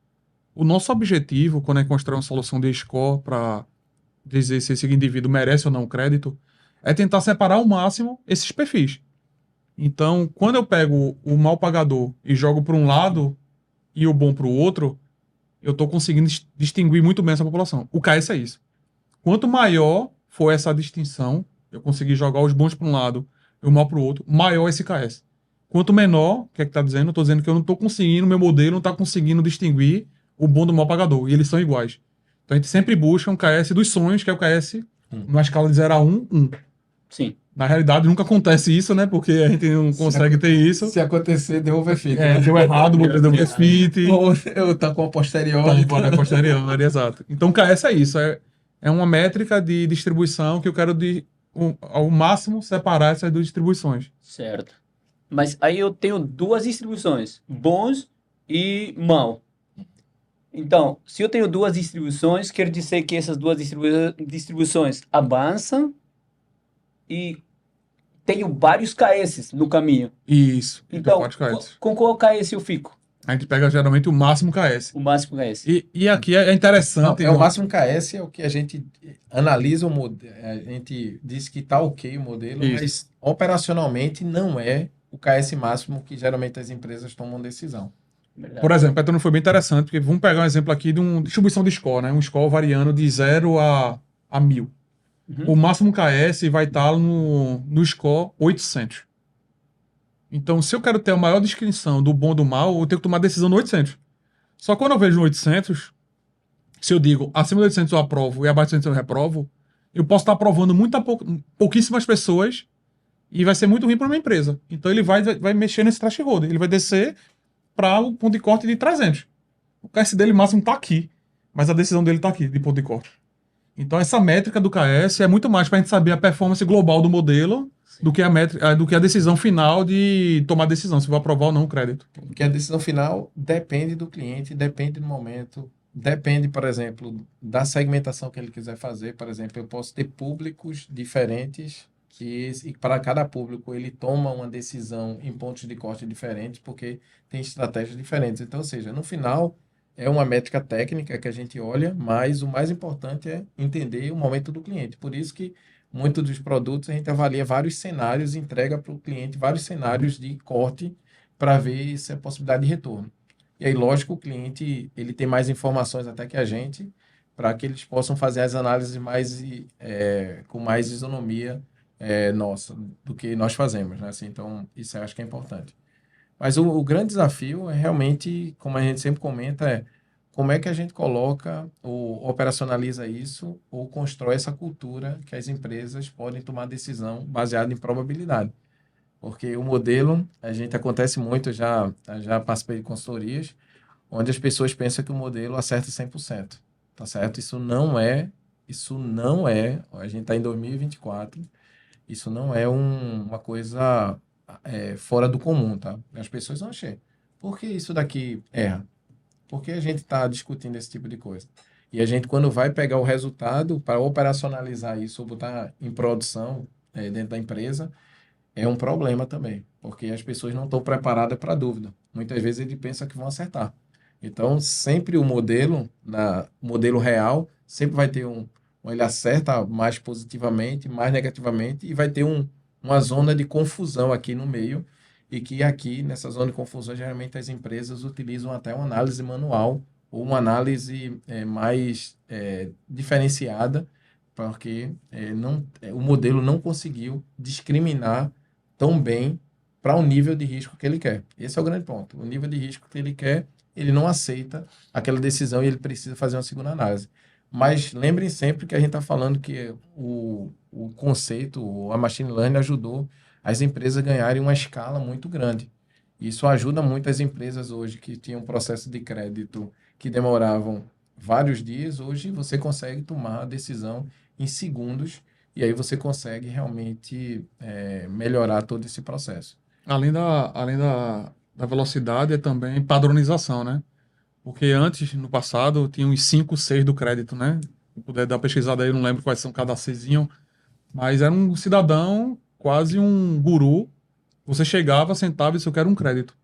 O nosso objetivo, quando é construir uma solução de score para dizer se esse indivíduo merece ou não o crédito, é tentar separar ao máximo esses perfis. Então, quando eu pego o mal pagador e jogo para um lado e o bom para o outro, eu estou conseguindo distinguir muito bem essa população. O KS é isso. Quanto maior for essa distinção, eu conseguir jogar os bons para um lado e o mal para o outro, maior esse KS. Quanto menor, o que é que está dizendo? Eu estou dizendo que eu não estou conseguindo, meu modelo não está conseguindo distinguir o bom do mal pagador, e eles são iguais. Então a gente sempre busca um KS dos sonhos, que é o KS numa escala de 0 a 1, 1. Sim. Na realidade, nunca acontece isso, né? Porque a gente não consegue ter isso. Se acontecer, deu overfit. Deu errado, deu overfit. Ou eu tá com a posterior. Tá com a posterior, exato. Então, KS é isso. É uma métrica de distribuição que eu quero ao máximo separar essas duas distribuições. Certo. Mas aí eu tenho duas distribuições, bons e mal. Então, se eu tenho duas distribuições, quer dizer que essas duas distribuições avançam e tenho vários KS no caminho. Isso. Então, vários KS. com qual KS eu fico? A gente pega geralmente o máximo KS. O máximo KS. E aqui é interessante. Não, o máximo KS é o que a gente analisa o modelo. A gente diz que está ok o modelo, Isso. mas operacionalmente não é o KS máximo que geralmente as empresas tomam decisão. Verdade. Por exemplo, Petrino, foi bem interessante, porque vamos pegar um exemplo aqui de uma distribuição de score, né? Um score variando de 0 a 1000. O máximo KS vai estar no score 800. Então, se eu quero ter a maior descrição do bom e do mal, eu tenho que tomar decisão no 800. Só que quando eu vejo no 800, se eu digo acima de 800 eu aprovo e abaixo de 800 eu reprovo, eu posso estar aprovando pouquíssimas pessoas e vai ser muito ruim para minha empresa. Então, ele vai mexer nesse threshold. Ele vai descer para o ponto de corte de 300. O KS dele máximo está aqui, mas a decisão dele está aqui, de ponto de corte. Então, essa métrica do KS é muito mais para a gente saber a performance global do modelo do que a decisão final de tomar decisão, se vou aprovar ou não o crédito. Porque a decisão final depende do cliente, depende do momento, depende, por exemplo, da segmentação que ele quiser fazer. Por exemplo, eu posso ter públicos diferentes e para cada público ele toma uma decisão em pontos de corte diferentes, porque tem estratégias diferentes. Então, ou seja, no final é uma métrica técnica que a gente olha, mas o mais importante é entender o momento do cliente. Por isso que muitos dos produtos a gente avalia vários cenários, entrega para o cliente vários cenários de corte para ver se é possibilidade de retorno. E aí, lógico, o cliente ele tem mais informações até que a gente, para que eles possam fazer as análises com mais isonomia nossa, do que nós fazemos, né? Assim, então, isso eu acho que é importante. Mas o grande desafio é realmente, como a gente sempre comenta, como é que a gente coloca ou operacionaliza isso ou constrói essa cultura que as empresas podem tomar decisão baseada em probabilidade. Porque o modelo, a gente acontece muito, já participei de consultorias, onde as pessoas pensam que o modelo acerta 100%, tá certo? Isso não é, a gente está em 2024, isso não é uma coisa fora do comum, tá? As pessoas vão achar, por que isso daqui erra? Por que a gente está discutindo esse tipo de coisa? E a gente, quando vai pegar o resultado para operacionalizar isso ou botar em produção dentro da empresa, é um problema também, porque as pessoas não estão preparadas para a dúvida. Muitas vezes ele pensa que vão acertar. Então, sempre o modelo real, sempre vai ter ele acerta mais positivamente, mais negativamente, e vai ter uma zona de confusão aqui no meio, e que aqui, nessa zona de confusão, geralmente as empresas utilizam até uma análise manual, ou uma análise mais diferenciada, porque o modelo não conseguiu discriminar tão bem para o nível de risco que ele quer. Esse é o grande ponto. O nível de risco que ele quer, ele não aceita aquela decisão e ele precisa fazer uma segunda análise. Mas lembrem sempre que a gente está falando que o conceito, a machine learning ajudou as empresas a ganharem uma escala muito grande. Isso ajuda muito as empresas hoje que tinham um processo de crédito que demoravam vários dias. Hoje você consegue tomar a decisão em segundos e aí você consegue realmente melhorar todo esse processo. Além da velocidade, é também padronização, né? Porque antes, no passado, tinha uns 5, 6 do crédito, né? Se puder dar uma pesquisada aí, eu não lembro quais são cada Czinho, mas era um cidadão, quase um guru. Você chegava, sentava e disse, eu quero um crédito.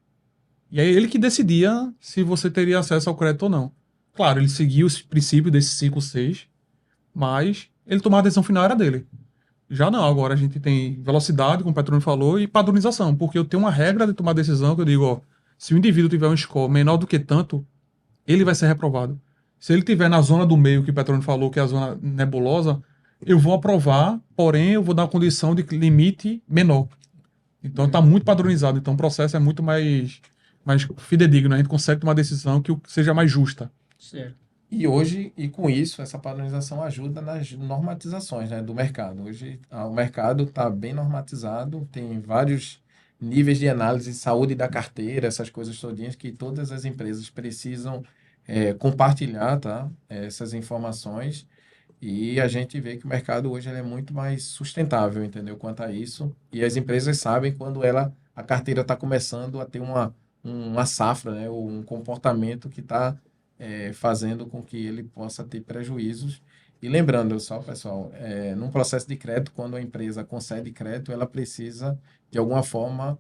E aí ele que decidia se você teria acesso ao crédito ou não. Claro, ele seguia os princípios desses 5, 6, mas ele tomava a decisão final era dele. Já não, agora a gente tem velocidade, como o Petrone falou, e padronização, porque eu tenho uma regra de tomar decisão que eu digo, ó, se o indivíduo tiver um score menor do que tanto, ele vai ser reprovado. Se ele tiver na zona do meio, que o Petrone falou, que é a zona nebulosa, eu vou aprovar, porém eu vou dar uma condição de limite menor. Então está muito padronizado, então o processo é muito mais fidedigno, a gente consegue tomar decisão que seja mais justa. Certo. E hoje, e com isso, essa padronização ajuda nas normatizações, né, do mercado. Hoje, o mercado está bem normatizado, tem vários níveis de análise, saúde da carteira, essas coisas todinhas que todas as empresas precisam compartilhar, tá? Essas informações. E a gente vê que o mercado hoje ele é muito mais sustentável, entendeu? Quanto a isso. E as empresas sabem quando a carteira está começando a ter uma safra, né? Ou um comportamento que está fazendo com que ele possa ter prejuízos. E lembrando só, pessoal, num processo de crédito, quando a empresa concede crédito, ela precisa, de alguma forma,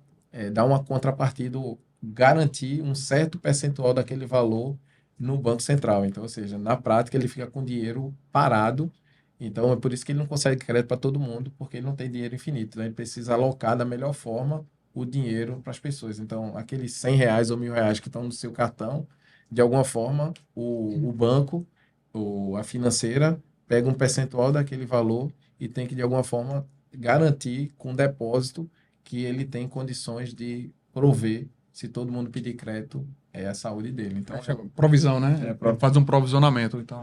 dar uma contrapartida, ou garantir um certo percentual daquele valor no Banco Central. Então, ou seja, na prática, ele fica com dinheiro parado. Então, é por isso que ele não consegue crédito para todo mundo, porque ele não tem dinheiro infinito. Então, ele precisa alocar da melhor forma o dinheiro para as pessoas. Então, aqueles R$ 100 ou R$ 1.000 que estão no seu cartão, de alguma forma, o banco ou a financeira pega um percentual daquele valor e tem que, de alguma forma, garantir com depósito que ele tem condições de prover, se todo mundo pedir crédito, a saúde dele. Então, Provisão, né? Faz um provisionamento. Então,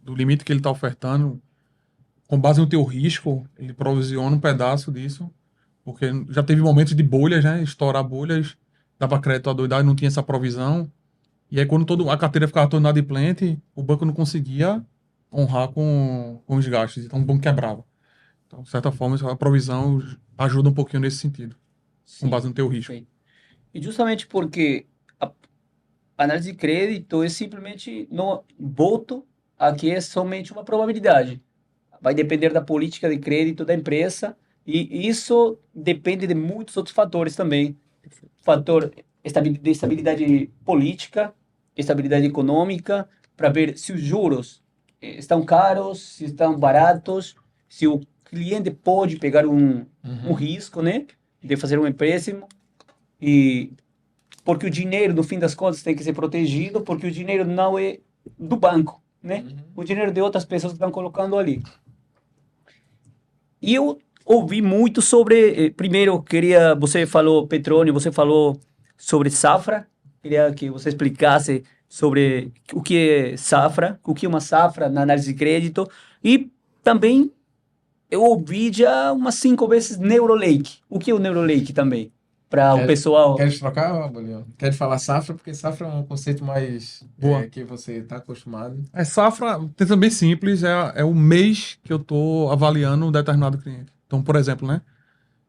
do limite que ele está ofertando, com base no teu risco, ele provisiona um pedaço disso, porque já teve momentos de bolhas, né? Estourar bolhas, dava crédito à doidade, não tinha essa provisão. E aí, quando a carteira ficava toda inadimplente, o banco não conseguia honrar com os gastos, então o banco quebrava. Então, de certa forma, a provisão ajuda um pouquinho nesse sentido, com base no teu risco. Perfeito. E justamente porque a análise de crédito é simplesmente no voto aqui é somente uma probabilidade. Vai depender da política de crédito da empresa e isso depende de muitos outros fatores também. Fator de estabilidade política, estabilidade econômica, para ver se os juros estão caros, se estão baratos, se o cliente pode pegar um risco, né, de fazer um empréstimo. E porque o dinheiro, no fim das contas, tem que ser protegido, porque o dinheiro não é do banco, né? O dinheiro de outras pessoas que estão colocando ali. E eu ouvi muito sobre. Primeiro, queria. Você falou petróleo, você falou sobre safra. Queria que você explicasse sobre o que é safra, o que é uma safra na análise de crédito. E também eu ouvi já umas 5 vezes Neurolake. O que é o Neurolake também? Para o pessoal. Queres trocar, Bolívar? Queres falar safra? Porque safra é um conceito mais Boa. que você está acostumado. Safra, tentando bem simples, é o mês que eu estou avaliando um determinado cliente. Então, por exemplo, né?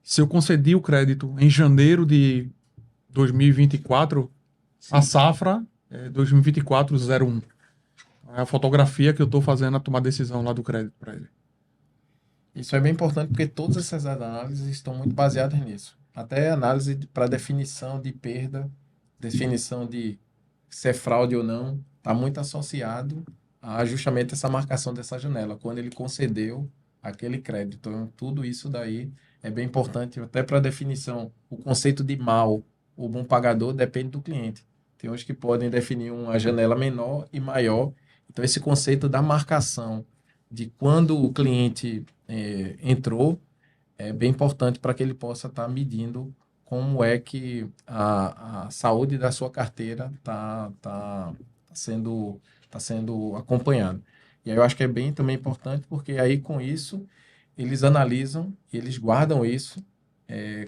Se eu concedi o crédito em janeiro de 2024, a safra é 2024-01. É a fotografia que eu estou fazendo a tomar decisão lá do crédito para ele. Isso é bem importante porque todas essas análises estão muito baseadas nisso. Até análise para definição de perda, definição de se é fraude ou não, está muito associado a justamente essa marcação dessa janela, quando ele concedeu aquele crédito. Então, tudo isso daí é bem importante, até para a definição. O conceito de mal ou bom pagador depende do cliente. Tem uns que podem definir uma janela menor e maior. Então, esse conceito da marcação de quando o cliente entrou é bem importante para que ele possa estar medindo como é que a saúde da sua carteira tá sendo acompanhada. E aí eu acho que é bem também importante, porque aí com isso eles analisam, eles guardam isso,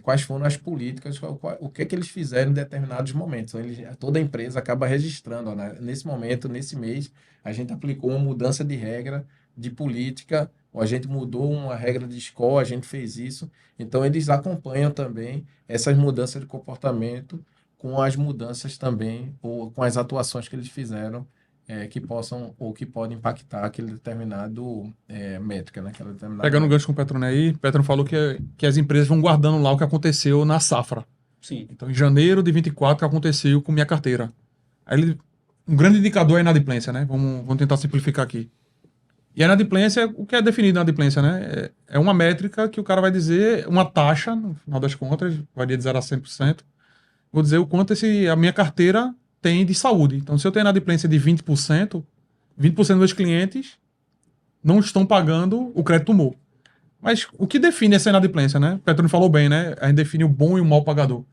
quais foram as políticas, o que é que eles fizeram em determinados momentos. Então, toda a empresa acaba registrando, ó, né? Nesse momento, nesse mês, a gente aplicou uma mudança de regra, de política, ou a gente mudou uma regra de score, a gente fez isso. Então, eles acompanham também essas mudanças de comportamento com as mudanças também, ou com as atuações que eles fizeram, que possam ou que podem impactar aquele determinado métrica, né? Aquela determinada Pegando o métrica. gancho com o Petron aí, o Petron falou que as empresas vão guardando lá o que aconteceu na safra. Sim. Então, em janeiro de 24, o que aconteceu com minha carteira. Aí, um grande indicador é a inadimplência, né? Vamos tentar simplificar aqui. E a inadimplência, o que é definido na inadimplência, né? É uma métrica que o cara vai dizer, uma taxa, no final das contas, varia de 0 a 100%. Vou dizer o quanto a minha carteira tem de saúde. Então, se eu tenho inadimplência de 20%, 20% dos meus clientes não estão pagando o crédito humor. Mas o que define essa inadimplência, né? O Petrone falou bem, né? A gente define o bom e o mau pagador.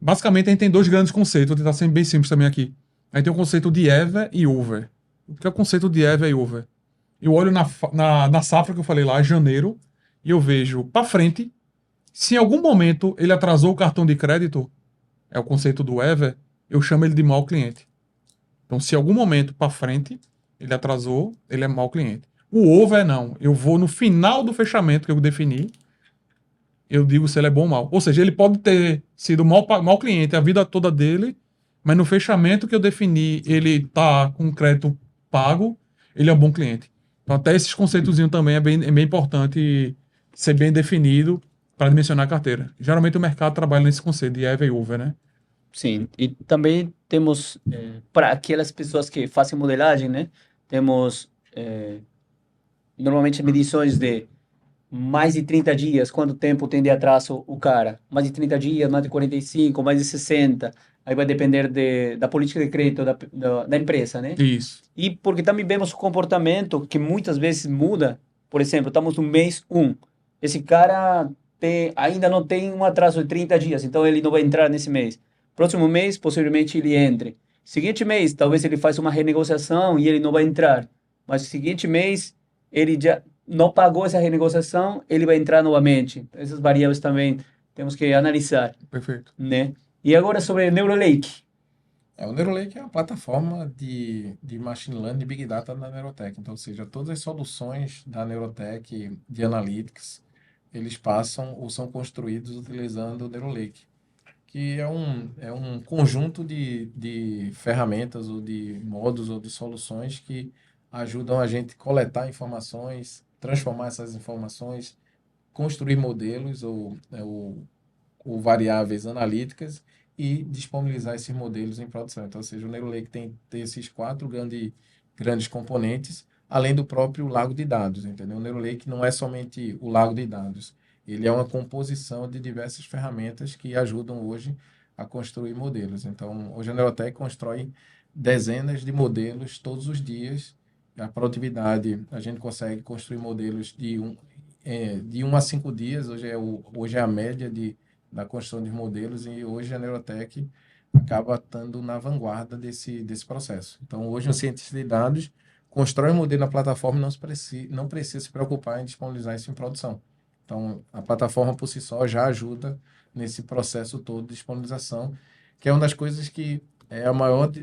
Basicamente, a gente tem dois grandes conceitos. Vou tentar ser bem simples também aqui. A gente tem o conceito de ever e over. O que é o conceito de ever e over? Eu olho na safra que eu falei lá, janeiro, e eu vejo para frente. Se em algum momento ele atrasou o cartão de crédito, é o conceito do ever, eu chamo ele de mau cliente. Então, se em algum momento para frente ele atrasou, ele é mau cliente. O over não. Eu vou no final do fechamento que eu defini, eu digo se ele é bom ou mal. Ou seja, ele pode ter sido mau cliente a vida toda dele, mas no fechamento que eu defini, ele tá com crédito pago, ele é um bom cliente. Então, até esses conceitozinhos também é bem importante ser bem definido para dimensionar a carteira. Geralmente o mercado trabalha nesse conceito de ever e over, né? Sim, e também temos, para aquelas pessoas que fazem modelagem, né? Temos, normalmente, medições de mais de 30 dias, quanto tempo tem de atraso o cara? Mais de 30 dias, mais de 45, mais de 60. Aí vai depender da política de crédito da empresa, né? Isso. E porque também vemos o comportamento que muitas vezes muda. Por exemplo, estamos no mês 1. Esse cara ainda não tem um atraso de 30 dias, então ele não vai entrar nesse mês. Próximo mês, possivelmente ele entre. Seguinte mês, talvez ele faça uma renegociação e ele não vai entrar. Mas seguinte mês, ele já não pagou essa renegociação, ele vai entrar novamente. Essas variáveis também temos que analisar, Perfeito. né? E agora sobre Neuralake. O Neuralake é uma plataforma de machine learning e big data da Neurotech. Então, ou seja, todas as soluções da Neurotech de analytics, eles passam ou são construídos utilizando o Neuralake, que é um conjunto de ferramentas ou de modos ou de soluções que ajudam a gente coletar informações, transformar essas informações, construir modelos ou variáveis analíticas e disponibilizar esses modelos em produção. Então, ou seja, o Neuralake tem esses quatro grandes componentes, além do próprio lago de dados, entendeu? O Neuralake não é somente o lago de dados, ele é uma composição de diversas ferramentas que ajudam hoje a construir modelos. Então, hoje a Neurotech constrói dezenas de modelos todos os dias. A produtividade, a gente consegue construir modelos de 1 a 5 dias, hoje é a média da construção de modelos, e hoje a Neurotech acaba estando na vanguarda desse processo. Então, hoje um cientista de dados constrói um modelo na plataforma e não precisa se preocupar em disponibilizar isso em produção. Então, a plataforma por si só já ajuda nesse processo todo de disponibilização, que é uma das coisas que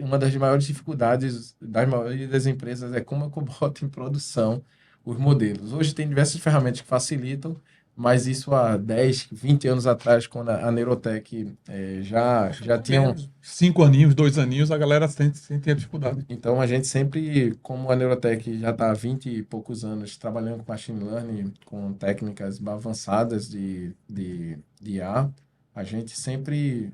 uma das maiores dificuldades da maioria das empresas, é como eu boto em produção os modelos. Hoje tem diversas ferramentas que facilitam, mas isso há 10, 20 anos atrás, quando a Neurotech já tinha 5 aninhos, 2 aninhos, a galera sente a dificuldade. Então, a gente sempre, como a Neurotech já está há 20 e poucos anos trabalhando com machine learning, com técnicas avançadas de IA, a gente sempre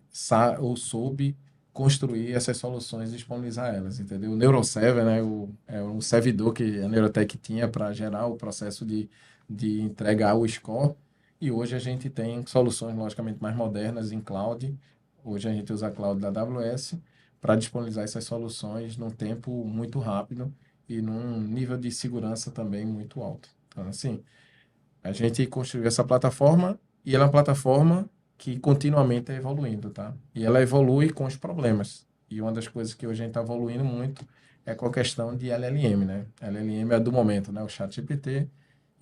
soube construir essas soluções e disponibilizar elas, entendeu? O NeuroServer, né, é um servidor que a Neurotech tinha para gerar o processo de entregar o score, e hoje a gente tem soluções, logicamente, mais modernas em cloud. Hoje a gente usa a cloud da AWS para disponibilizar essas soluções num tempo muito rápido e num nível de segurança também muito alto. Então, assim, a gente construiu essa plataforma, e ela é uma plataforma que continuamente está evoluindo, tá? E ela evolui com os problemas. E uma das coisas que hoje a gente está evoluindo muito é com a questão de LLM, né? LLM é a do momento, né? O ChatGPT.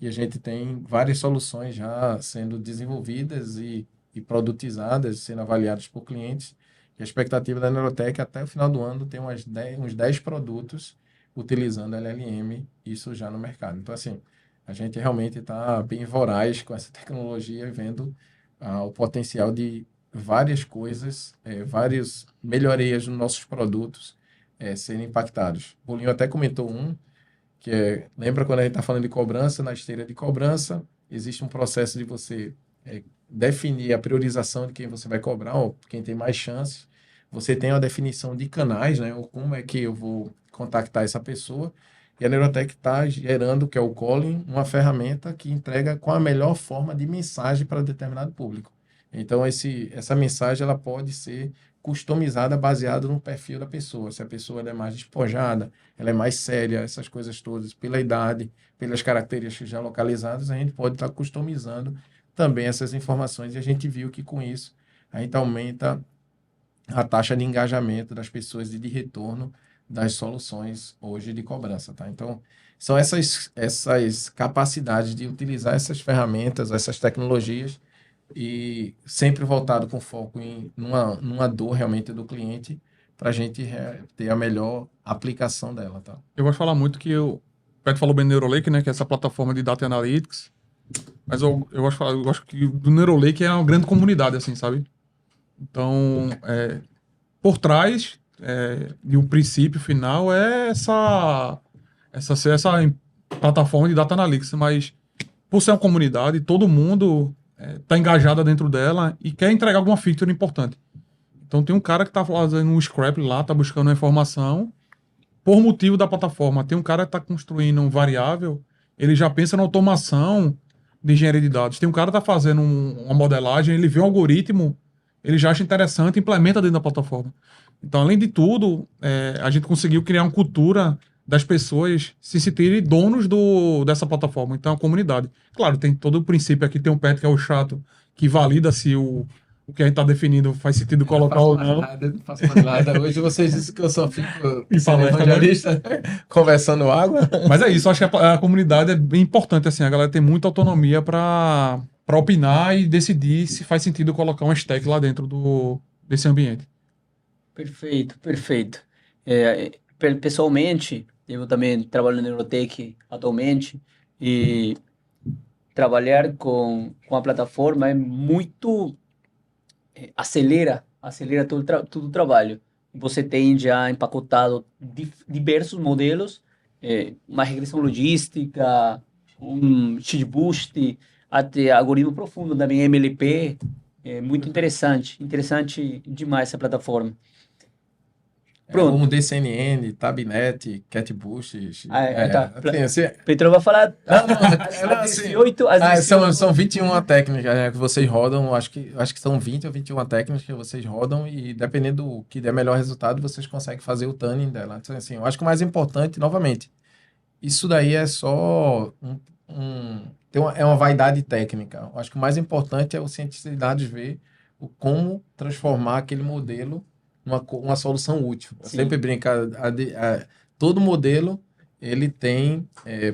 E a gente tem várias soluções já sendo desenvolvidas e produtizadas, sendo avaliadas por clientes. E a expectativa da Neurotech até o final do ano tem uns 10 produtos utilizando LLM, isso já no mercado. Então, assim, a gente realmente está bem voraz com essa tecnologia, vendo o potencial de várias coisas, várias melhorias nos nossos produtos serem impactados. O Bolinho até comentou lembra quando a gente está falando de cobrança, na esteira de cobrança, existe um processo de você definir a priorização de quem você vai cobrar, ou quem tem mais chance. Você tem a definição de canais, né? Ou como é que eu vou contactar essa pessoa. E a Neurotech está gerando, que é o Calling, uma ferramenta que entrega com a melhor forma de mensagem para determinado público. Então, essa mensagem ela pode ser customizada baseada no perfil da pessoa. Se a pessoa ela é mais despojada, ela é mais séria, essas coisas todas, pela idade, pelas características já localizadas, a gente pode estar customizando também essas informações. E a gente viu que com isso a gente aumenta a taxa de engajamento das pessoas e de retorno das soluções hoje de cobrança, tá? Então, são essas capacidades de utilizar essas ferramentas, essas tecnologias, e sempre voltado com foco numa dor realmente do cliente, para a gente ter a melhor aplicação dela, tá? Eu gosto de falar muito que o Pedro falou bem do Neurolake, né, que é essa plataforma de Data Analytics, mas eu gosto de falar, eu gosto que do Neurolake é uma grande comunidade, assim, sabe? Então, por trás de um princípio final é essa plataforma de Data Analytics, mas por ser uma comunidade, todo mundo está engajado dentro dela e quer entregar alguma feature importante. Então tem um cara que está fazendo um scrap lá, está buscando uma informação por motivo da plataforma. Tem um cara que está construindo um variável, ele já pensa na automação de engenharia de dados. Tem um cara que está fazendo uma modelagem, ele vê um algoritmo, ele já acha interessante e implementa dentro da plataforma. Então, além de tudo, a gente conseguiu criar uma cultura das pessoas se sentirem donos dessa plataforma. Então, a comunidade. Claro, tem todo o princípio aqui, tem um pet que é o chato, que valida se o que a gente está definindo faz sentido colocar ou não. Não faço mais nada. Hoje vocês dizem que eu só fico evangelista, conversando água. Mas é isso, eu acho que a comunidade é bem importante, assim, a galera tem muita autonomia para opinar e decidir se faz sentido colocar uma stack lá dentro desse ambiente. Perfeito, perfeito. Pessoalmente, eu também trabalho na Neurotech atualmente, e trabalhar com a plataforma é muito... acelera todo o trabalho. Você tem já empacotado diversos modelos, uma regressão logística, um seed boost, até algoritmo profundo também, MLP. É muito interessante demais essa plataforma. Pronto. Como DCNN, Tabnet, CatBoost. Tá. Assim, Pedro vai falar às 18, às 18. São 21 técnicas, né, que vocês rodam. Acho que são 20 ou 21 técnicas que vocês rodam, e dependendo do que der melhor resultado, vocês conseguem fazer o tuning dela. Então, assim, eu acho que o mais importante, novamente, isso daí é só é uma vaidade técnica. Eu acho que o mais importante é o cientista de dados ver como transformar aquele modelo uma solução útil. Eu Sim. sempre brinco, todo modelo ele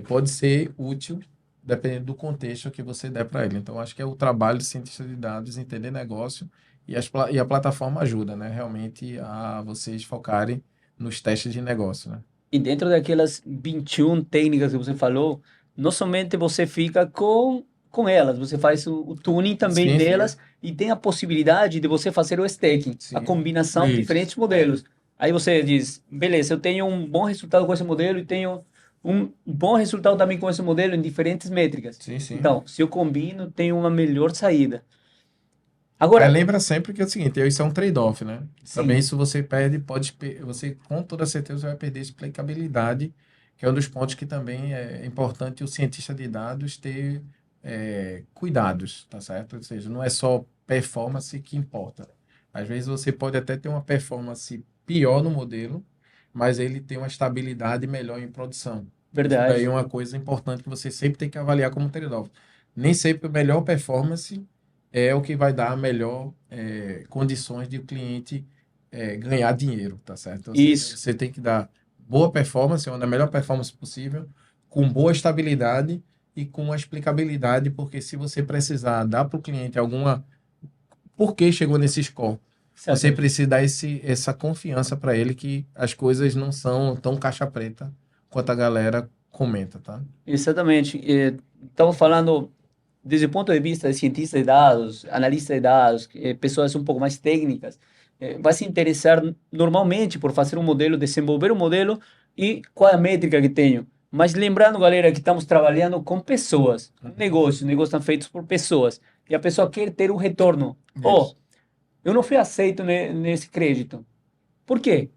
pode ser útil dependendo do contexto que você der para ele. Então, acho que é o trabalho do cientista de dados entender negócio e a plataforma ajuda, né, realmente a vocês focarem nos testes de negócio, né? E dentro daquelas 21 técnicas que você falou, não somente você fica com elas, você faz o tuning também Sim, sim. delas e tem a possibilidade de você fazer o stacking, Sim. a combinação de Isso. diferentes modelos. Aí você diz, beleza, eu tenho um bom resultado com esse modelo e tenho um bom resultado também com esse modelo em diferentes métricas. Sim, sim. Então, se eu combino, tenho uma melhor saída. Agora, Lembra sempre que é o seguinte, isso é um trade-off, né? Sim. Também isso você perde, você com toda certeza vai perder explicabilidade, que é um dos pontos que também é importante o cientista de dados ter cuidados, tá certo? Ou seja, não é só performance que importa. Às vezes você pode até ter uma performance pior no modelo, mas ele tem uma estabilidade melhor em produção. Isso verdade. daí é uma coisa importante que você sempre tem que avaliar como trade-off. Nem sempre a melhor performance é o que vai dar melhor condições de o cliente ganhar dinheiro, tá certo? Ou seja, Isso. você tem que dar boa performance, ou a melhor performance possível, com boa estabilidade e com uma explicabilidade, porque se você precisar dar para o cliente por que chegou nesse score, Certo. você precisa dar essa confiança para ele que as coisas não são tão caixa preta quanto a galera comenta, tá? Exatamente. Estamos falando desde o ponto de vista de cientistas de dados, analistas de dados, pessoas um pouco mais técnicas, vai se interessar normalmente por fazer um modelo, desenvolver um modelo e qual é a métrica que tenho. Mas lembrando, galera, que estamos trabalhando com pessoas, negócios estão feitos por pessoas, e a pessoa quer ter um retorno. Isso. Eu não fui aceito nesse crédito. Por quê?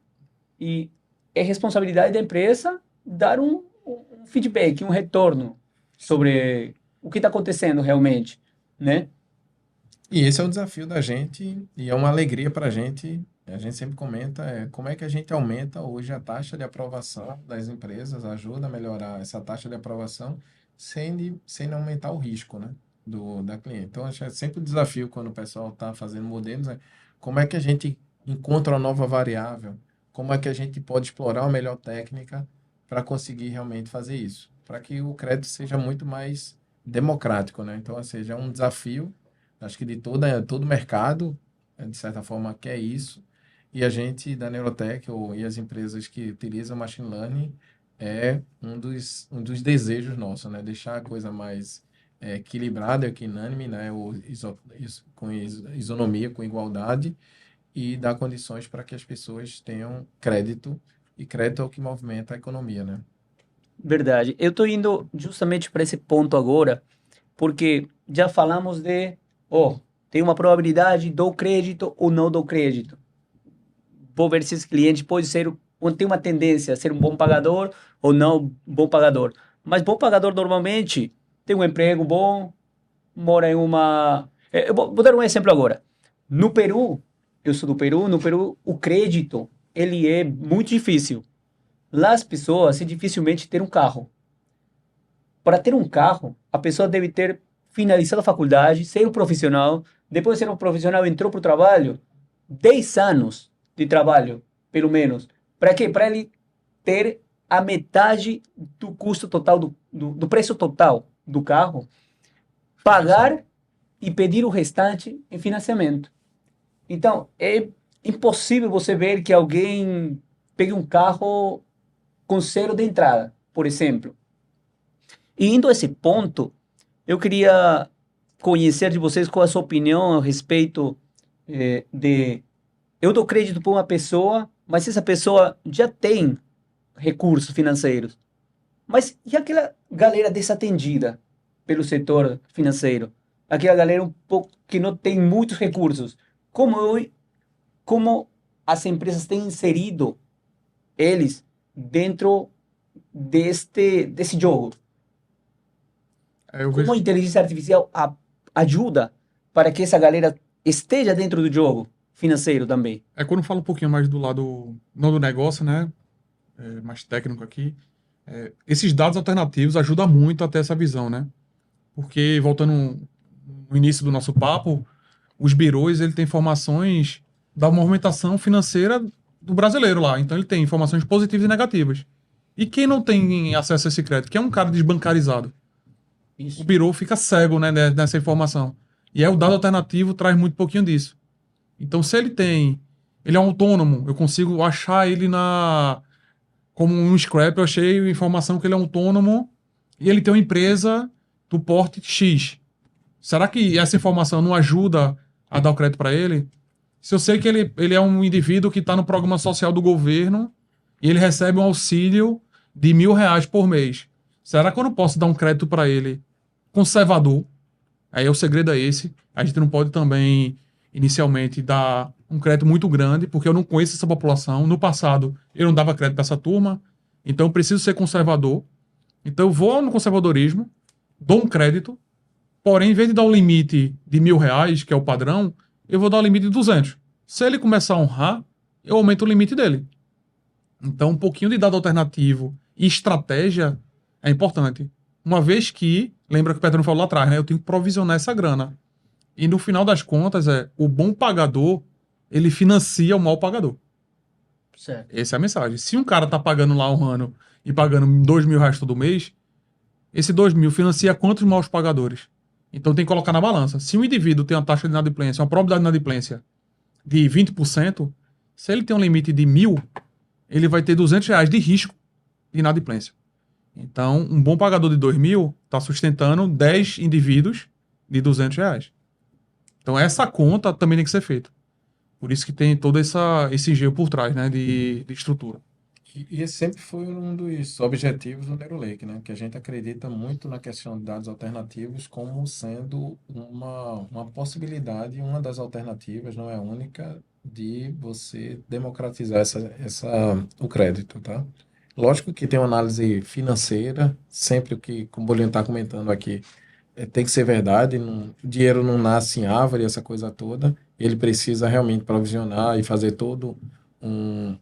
E é responsabilidade da empresa dar um feedback, um retorno sobre o que está acontecendo realmente, né? E esse é o desafio da gente e é uma alegria para a gente. A gente sempre comenta como é que a gente aumenta hoje a taxa de aprovação das empresas, ajuda a melhorar essa taxa de aprovação sem aumentar o risco, né, da cliente. Então, acho que é sempre o desafio quando o pessoal está fazendo modelos, como é que a gente encontra uma nova variável, como é que a gente pode explorar uma melhor técnica para conseguir realmente fazer isso, para que o crédito seja muito mais democrático, né? Então, ou seja, é um desafio, acho que de todo o mercado, de certa forma, quer isso, e a gente da Neurotech e as empresas que utilizam machine learning é um dos desejos nossos, né? Deixar a coisa mais equilibrada, equinânime, né? Com isonomia, com igualdade, e dar condições para que as pessoas tenham crédito, e crédito é o que movimenta a economia, né? Verdade. Eu estou indo justamente para esse ponto agora, porque já falamos tem uma probabilidade, dou crédito ou não dou crédito. Vou ver se esse cliente pode tem uma tendência a ser um bom pagador ou não bom pagador. Mas bom pagador normalmente tem um emprego bom, mora em uma... Eu vou dar um exemplo agora. No Peru, eu sou do Peru, no Peru o crédito, ele é muito difícil. Lá as pessoas, é dificilmente ter um carro. Para ter um carro, a pessoa deve ter finalizado a faculdade, ser um profissional, depois de ser um profissional, entrou para o trabalho, 10 anos de trabalho, pelo menos. Para quê? Para ele ter a metade do custo total, do preço total do carro, pagar e pedir o restante em financiamento. Então, é impossível você ver que alguém pegue um carro com zero de entrada, por exemplo. E indo a esse ponto, eu queria conhecer de vocês qual é a sua opinião a respeito de... Eu dou crédito para uma pessoa, mas essa pessoa já tem recursos financeiros. Mas e aquela galera desatendida pelo setor financeiro? Aquela galera um pouco que não tem muitos recursos. Como as empresas têm inserido eles dentro desse jogo? Eu Como vejo, a inteligência artificial ajuda para que essa galera esteja dentro do jogo financeiro também? quando eu falo um pouquinho mais do lado, não do negócio, né? Mais técnico aqui. Esses dados alternativos ajudam muito a ter essa visão, né? Porque, voltando no início do nosso papo, os birôs, ele tem informações da movimentação financeira do brasileiro lá. Então, ele tem informações positivas e negativas. E quem não tem acesso a esse crédito, que é um cara desbancarizado, Isso. o birô fica cego, né, nessa informação. E aí o dado alternativo traz muito pouquinho disso. Então, se ele é um autônomo, eu consigo achar ele como um scrap, eu achei informação que ele é autônomo e ele tem uma empresa do porte X. Será que essa informação não ajuda a dar o crédito para ele? Se eu sei que ele é um indivíduo que está no programa social do governo e ele recebe um auxílio de R$ 1.000 por mês, será que eu não posso dar um crédito para ele conservador? Aí o segredo é esse. A gente não pode também, inicialmente, dar um crédito muito grande, porque eu não conheço essa população. No passado, eu não dava crédito para essa turma, então eu preciso ser conservador. Então eu vou no conservadorismo, dou um crédito, porém, em vez de dar o limite de R$ 1.000, que é o padrão, eu vou dar o limite de 200. Se ele começar a honrar, eu aumento o limite dele. Então, um pouquinho de dado alternativo e estratégia é importante. Uma vez que, lembra que o Pedro falou lá atrás, né? Eu tenho que provisionar essa grana. E no final das contas, o bom pagador, ele financia o mau pagador. Certo. Essa é a mensagem. Se um cara tá pagando lá um ano e pagando R$ 2.000 todo mês, esse 2.000 financia quantos maus pagadores? Então tem que colocar na balança. Se um indivíduo tem uma taxa de inadimplência, uma probabilidade de inadimplência de 20%, se ele tem um limite de 1.000, ele vai ter R$ 200 de risco de inadimplência. Então, um bom pagador de 2.000 está sustentando 10 indivíduos de R$ 200. Então, essa conta também tem que ser feita. Por isso que tem todo esse giro por trás, né, de estrutura. E esse sempre foi um dos objetivos do NeuroLake, né? Que a gente acredita muito na questão de dados alternativos como sendo uma possibilidade, uma das alternativas, não é única, de você democratizar o crédito, tá? Lógico que tem uma análise financeira, sempre o que o Bolinho está comentando aqui, tem que ser verdade, o dinheiro não nasce em árvore, essa coisa toda, ele precisa realmente provisionar e fazer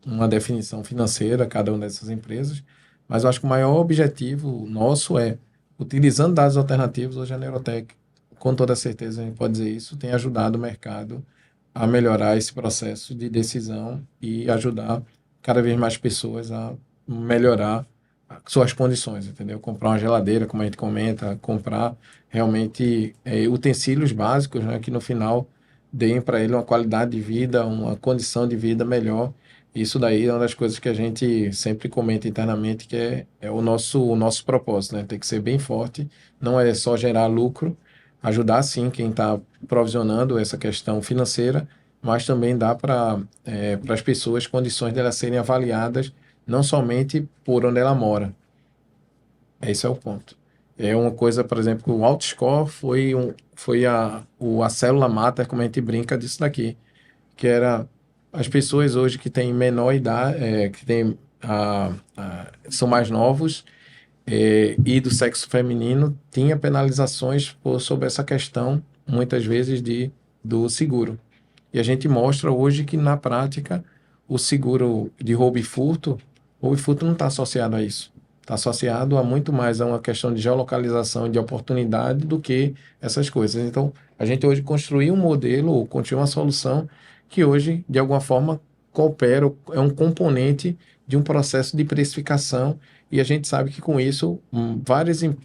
uma definição financeira, cada uma dessas empresas, mas eu acho que o maior objetivo nosso é, utilizando dados alternativos, hoje a Neurotech, com toda certeza a gente pode dizer isso, tem ajudado o mercado a melhorar esse processo de decisão e ajudar cada vez mais pessoas a melhorar suas condições, entendeu? Comprar uma geladeira, como a gente comenta, comprar realmente utensílios básicos, né, que no final deem para ele uma qualidade de vida, uma condição de vida melhor. Isso daí é uma das coisas que a gente sempre comenta internamente, que é o nosso propósito, né? Tem que ser bem forte, não é só gerar lucro, ajudar sim quem está provisionando essa questão financeira, mas também dá para as pessoas condições de elas serem avaliadas não somente por onde ela mora. Esse é o ponto. É uma coisa, por exemplo, que o Outscore foi a célula máter, como a gente brinca disso daqui, que era as pessoas hoje que têm menor idade, que têm, são mais novos, e do sexo feminino, tinha penalizações sobre essa questão, muitas vezes, do seguro. E a gente mostra hoje que, na prática, o seguro de roubo e furto não está associado a isso. Está associado a muito mais a uma questão de geolocalização, de oportunidade, do que essas coisas. Então, a gente hoje construiu um modelo, ou construiu uma solução que hoje, de alguma forma, coopera, é um componente de um processo de precificação, e a gente sabe que com isso,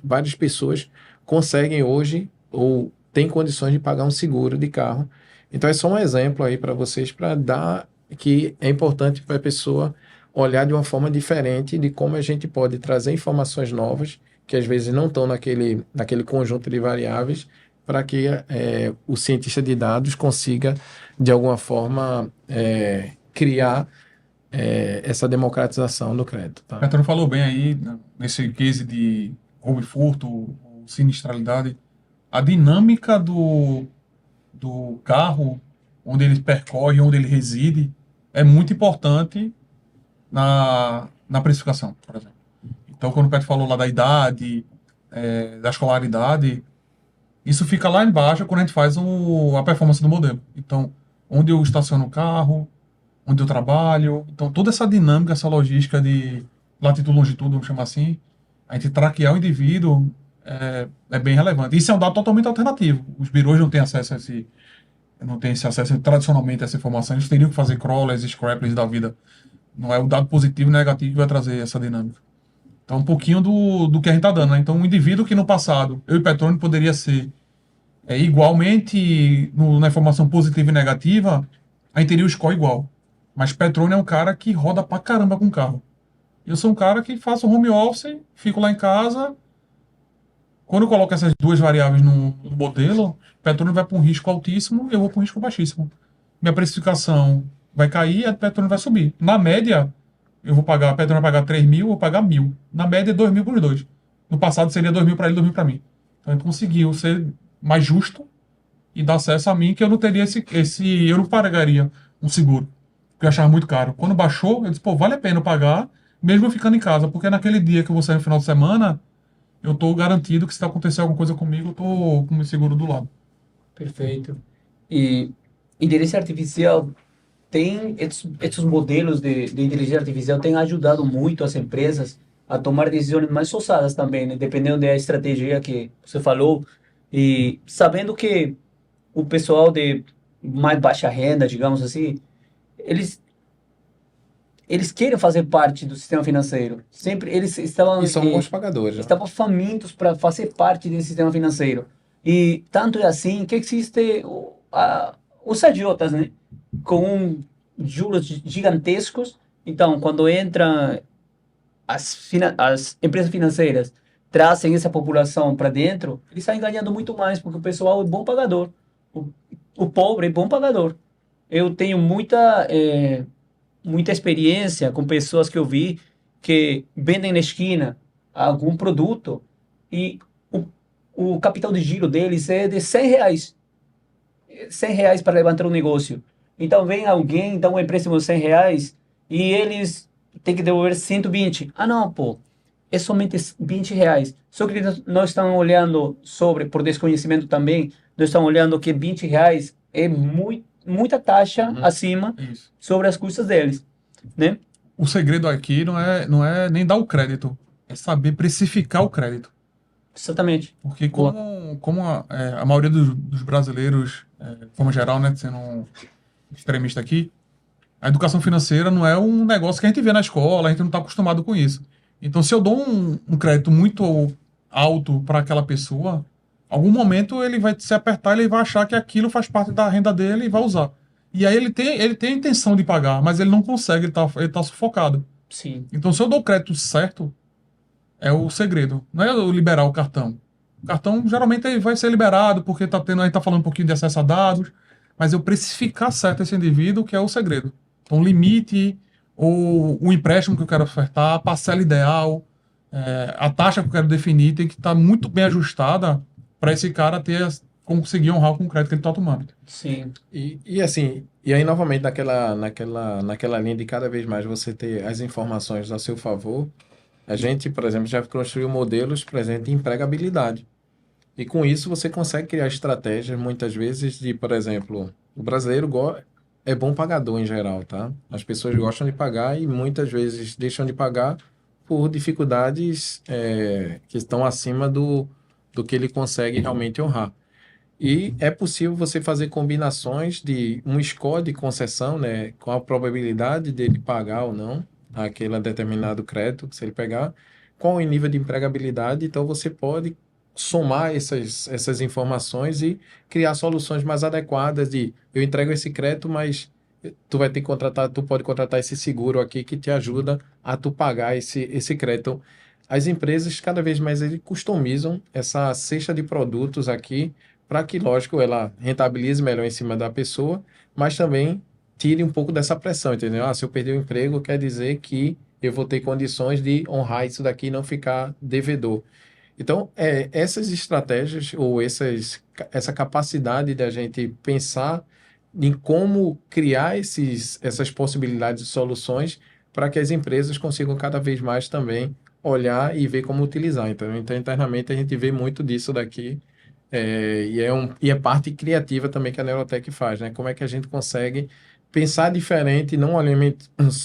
várias pessoas conseguem hoje, ou têm condições de pagar um seguro de carro. Então, é só um exemplo aí para vocês, para dar que é importante para a pessoa olhar de uma forma diferente de como a gente pode trazer informações novas, que às vezes não estão naquele conjunto de variáveis, para que o cientista de dados consiga, de alguma forma, criar essa democratização do crédito. Tá? O Petro falou bem aí, né, nesse case de roubo e furto, ou sinistralidade, a dinâmica do carro, onde ele percorre, onde ele reside, é muito importante na precificação, por exemplo. Então, quando o Petro falou lá da idade, da escolaridade, isso fica lá embaixo quando a gente faz a performance do modelo. Então, onde eu estaciono o carro, onde eu trabalho. Então, toda essa dinâmica, essa logística de latitude e longitude, vamos chamar assim, a gente traquear o indivíduo é bem relevante. Isso é um dado totalmente alternativo. Os birôs não têm acesso a não têm esse acesso tradicionalmente a essa informação. Eles teriam que fazer crawlers, scrapers da vida. Não é o dado positivo e negativo que vai trazer essa dinâmica. Então, um pouquinho do que a gente está dando, né? Então, um indivíduo que no passado, eu e Petrônio poderia ser igualmente na informação positiva e negativa, a gente teria o score igual. Mas Petrônio é um cara que roda pra caramba com o carro. Eu sou um cara que faço home office, fico lá em casa. Quando eu coloco essas duas variáveis no modelo, Petrônio vai para um risco altíssimo e eu vou para um risco baixíssimo. Minha precificação vai cair e a Petrônio vai subir. Na média, a Petrônio vai pagar 3 mil, eu vou pagar 1.000. Na média, 2 mil para os dois. No passado seria 2 mil para ele, 2 mil para mim. Então a gente conseguiu ser mais justo e dar acesso a mim, que eu não teria eu não pagaria um seguro, porque eu achava muito caro. Quando baixou, eu disse, pô, vale a pena eu pagar, mesmo eu ficando em casa, porque naquele dia que eu vou sair no final de semana, eu tô garantido que se acontecer alguma coisa comigo, eu tô com o meu seguro do lado. Perfeito. E inteligência artificial tem esses modelos de inteligência artificial têm ajudado muito as empresas a tomar decisões mais ousadas também, né? Dependendo da estratégia que você falou e sabendo que o pessoal de mais baixa renda, digamos assim, eles eles querem fazer parte do sistema financeiro. Sempre eles E são bons pagadores, né? estavam famintos para fazer parte desse sistema financeiro. E tanto é assim que existe os agiotas, né? Com juros gigantescos. Então, quando entram as empresas financeiras, trazem essa população para dentro, eles saem ganhando muito mais, porque o pessoal é bom pagador. O, o pobre é bom pagador. Eu tenho muita experiência com pessoas que eu vi que vendem na esquina algum produto e o, o capital de giro deles é de R$ 100. R$ 100 para levantar um negócio. Então vem alguém, dá um empréstimo de R$ 100 e eles têm que devolver 120. Ah, não, pô, é somente R$ 20. Só que eles não estão olhando por desconhecimento também, não estão olhando que R$ 20 é muita taxa acima Isso. sobre as custas deles, né? O segredo aqui não é nem dar o crédito, é saber precificar o crédito. Exatamente. Porque Boa. como a maioria dos brasileiros, como geral, né, sendo um extremista aqui, a educação financeira não é um negócio que a gente vê na escola, a gente não está acostumado com isso. Então, se eu dou um crédito muito alto para aquela pessoa, algum momento ele vai se apertar, ele vai achar que aquilo faz parte da renda dele e vai usar. E aí ele tem a intenção de pagar, mas ele não consegue, ele tá sufocado. Sim. Então, se eu dou o crédito certo, é o segredo. Não é eu liberar o cartão. O cartão geralmente ele vai ser liberado porque a gente tá falando um pouquinho de acesso a dados, mas eu precificar certo esse indivíduo que é o segredo. Então, limite, ou o empréstimo que eu quero ofertar, a parcela ideal, a taxa que eu quero definir tem que estar muito bem ajustada para esse cara conseguir honrar com o crédito que ele está tomando. Sim. E assim, e aí novamente naquela linha de cada vez mais você ter as informações a seu favor, a gente, por exemplo, já construiu modelos, por exemplo, de empregabilidade. E com isso você consegue criar estratégias, muitas vezes, de, por exemplo, o brasileiro é bom pagador em geral, tá? As pessoas gostam de pagar e muitas vezes deixam de pagar por dificuldades que estão acima do que ele consegue realmente honrar. E é possível você fazer combinações de um score de concessão, né, com a probabilidade dele pagar ou não aquele determinado crédito, se ele pegar, com o nível de empregabilidade. Então, você pode somar essas informações e criar soluções mais adequadas de eu entrego esse crédito, mas tu pode contratar esse seguro aqui que te ajuda a tu pagar esse crédito. Então, as empresas cada vez mais eles customizam essa cesta de produtos aqui para que, lógico, ela rentabilize melhor em cima da pessoa, mas também tire um pouco dessa pressão, entendeu? Ah, se eu perder o emprego, quer dizer que eu vou ter condições de honrar isso daqui e não ficar devedor. Então, essas estratégias ou essa capacidade de a gente pensar em como criar essas possibilidades de soluções para que as empresas consigam cada vez mais também olhar e ver como utilizar. Então internamente a gente vê muito disso daqui. E é parte criativa também que a Neurotech faz, né? Como é que a gente consegue pensar diferente, não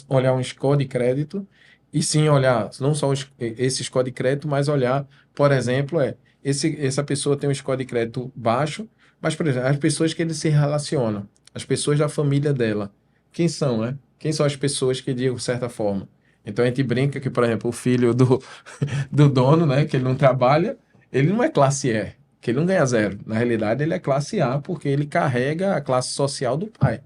olhar um score de crédito E sim olhar não só esse score de crédito, mas olhar, por exemplo, essa pessoa tem um score de crédito baixo, mas, por exemplo, as pessoas que ele se relaciona, as pessoas da família dela, quem são, né? Quem são as pessoas que, de certa forma? Então a gente brinca que, por exemplo, o filho do dono, né, que ele não trabalha, ele não é classe E, que ele não ganha zero. Na realidade, ele é classe A porque ele carrega a classe social do pai.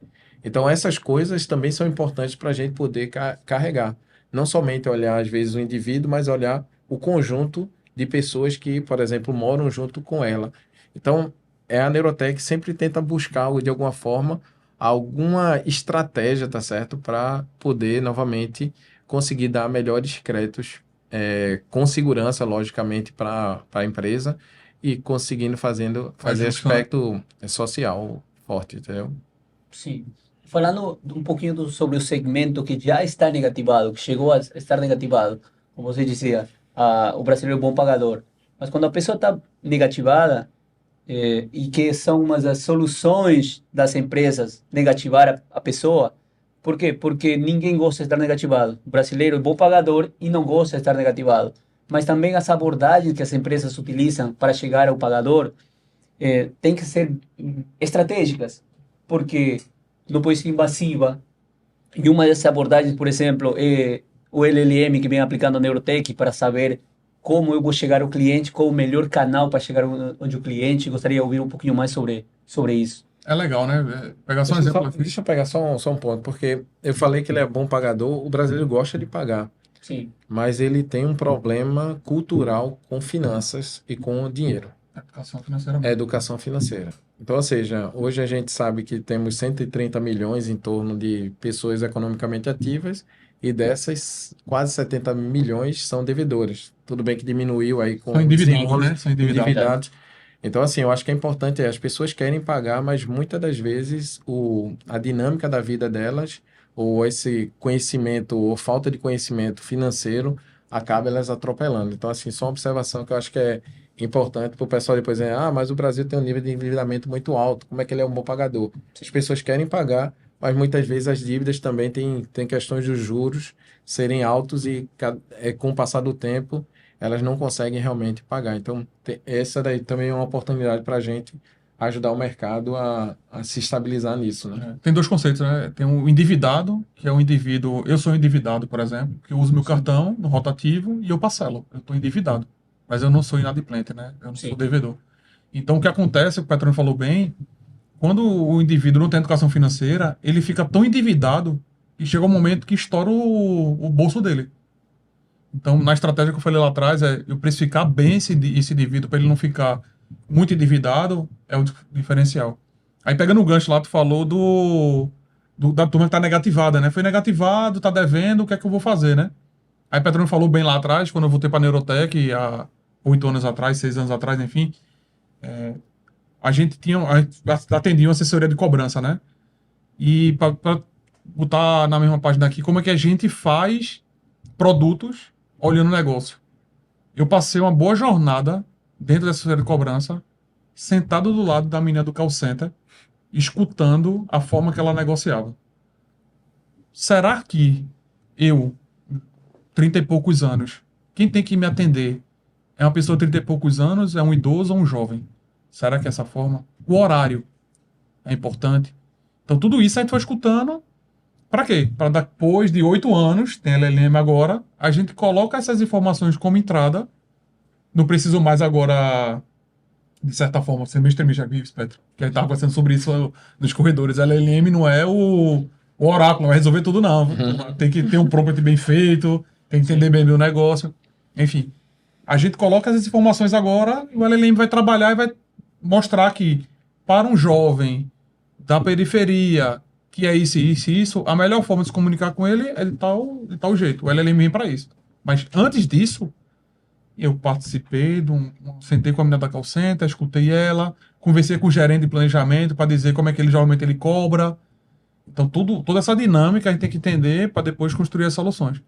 Então essas coisas também são importantes para a gente poder carregar. Não somente olhar, às vezes, o indivíduo, mas olhar o conjunto de pessoas que, por exemplo, moram junto com ela. Então, a Neurotech sempre tenta buscar, de alguma forma, alguma estratégia, tá certo? Para poder, novamente, conseguir dar melhores créditos, com segurança, logicamente, para a empresa e conseguindo fazer justo, né? aspecto social forte, entendeu? Sim. Falando um pouquinho sobre o segmento que já está negativado, que chegou a estar negativado, como você dizia, o brasileiro é bom pagador. Mas quando a pessoa está negativada, e que são umas das soluções das empresas negativar a pessoa, por quê? Porque ninguém gosta de estar negativado. O brasileiro é bom pagador e não gosta de estar negativado. Mas também as abordagens que as empresas utilizam para chegar ao pagador tem que ser estratégicas, porque não pode ser invasiva. E uma dessas abordagens, por exemplo, é o LLM que vem aplicando a Neurotech para saber como eu vou chegar ao cliente, qual o melhor canal para chegar onde o cliente. Gostaria de ouvir um pouquinho mais sobre isso. É legal, né? Pegar só um exemplo aqui. Deixa eu pegar só um ponto, porque eu falei que ele é bom pagador, o brasileiro gosta de pagar, Sim, mas ele tem um problema cultural com finanças e com dinheiro. Educação financeira É mesmo. educação financeira. Então, ou seja, hoje a gente sabe que temos 130 milhões em torno de pessoas economicamente ativas e dessas quase 70 milhões são devedoras. Tudo bem que diminuiu aí com São os endividados, desenrolos né? São endividados. endividados. Então, assim, eu acho que é importante, as pessoas querem pagar, mas muitas das vezes a dinâmica da vida delas, ou esse conhecimento, ou falta de conhecimento financeiro, acaba elas atropelando. Então, assim, só uma observação que eu acho que é importante para o pessoal depois dizer, mas o Brasil tem um nível de endividamento muito alto, como é que ele é um bom pagador? As pessoas querem pagar, mas muitas vezes as dívidas também têm questões dos juros serem altos e com o passar do tempo elas não conseguem realmente pagar. Então, essa daí também é uma oportunidade para a gente ajudar o mercado a se estabilizar nisso, né? Tem dois conceitos, né? Tem o endividado, que é o indivíduo. Eu sou endividado, por exemplo, que eu uso meu cartão no rotativo e eu parcelo. Eu estou endividado. Mas eu não sou inadimplente, né? Eu não sou sim, devedor. Então, o que acontece, o Petrônio falou bem, quando o indivíduo não tem educação financeira, ele fica tão endividado que chega um momento que estoura o bolso dele. Então, na estratégia que eu falei lá atrás, é eu precificar bem esse indivíduo para ele não ficar muito endividado, é o diferencial. Aí, pegando o gancho lá, tu falou da turma que tá negativada, né? Foi negativado, tá devendo, o que é que eu vou fazer, né? Aí, Petrônio falou bem lá atrás, quando eu voltei para Neurotech, há 8 anos atrás, 6 anos atrás, enfim, a gente atendia uma assessoria de cobrança, né? E para botar na mesma página aqui, como é que a gente faz produtos olhando o negócio. Eu passei uma boa jornada dentro dessa assessoria de cobrança, sentado do lado da menina do call center, escutando a forma que ela negociava. Será que eu, 30 e poucos anos, quem tem que me atender é uma pessoa de 30 e poucos anos, é um idoso ou um jovem? Será que é essa forma? O horário é importante. Então, tudo isso a gente foi escutando. Para quê? Para depois de 8 anos, tem LLM agora, a gente coloca essas informações como entrada. Não preciso mais agora, de certa forma, ser meio extremista aqui, Petro, que a gente estava conversando sobre isso nos corredores. LLM não é o oráculo, vai resolver tudo, não. Tem que ter um prompt bem feito, tem que entender bem o negócio. Enfim, a gente coloca essas informações agora e o LLM vai trabalhar e vai mostrar que, para um jovem da periferia, que é isso, isso e isso, a melhor forma de se comunicar com ele é de tal jeito. O LLM vem para isso. Mas antes disso, eu participei sentei com a menina da call center, escutei ela, conversei com o gerente de planejamento para dizer como é que ele geralmente ele cobra. Então, toda essa dinâmica a gente tem que entender para depois construir as soluções.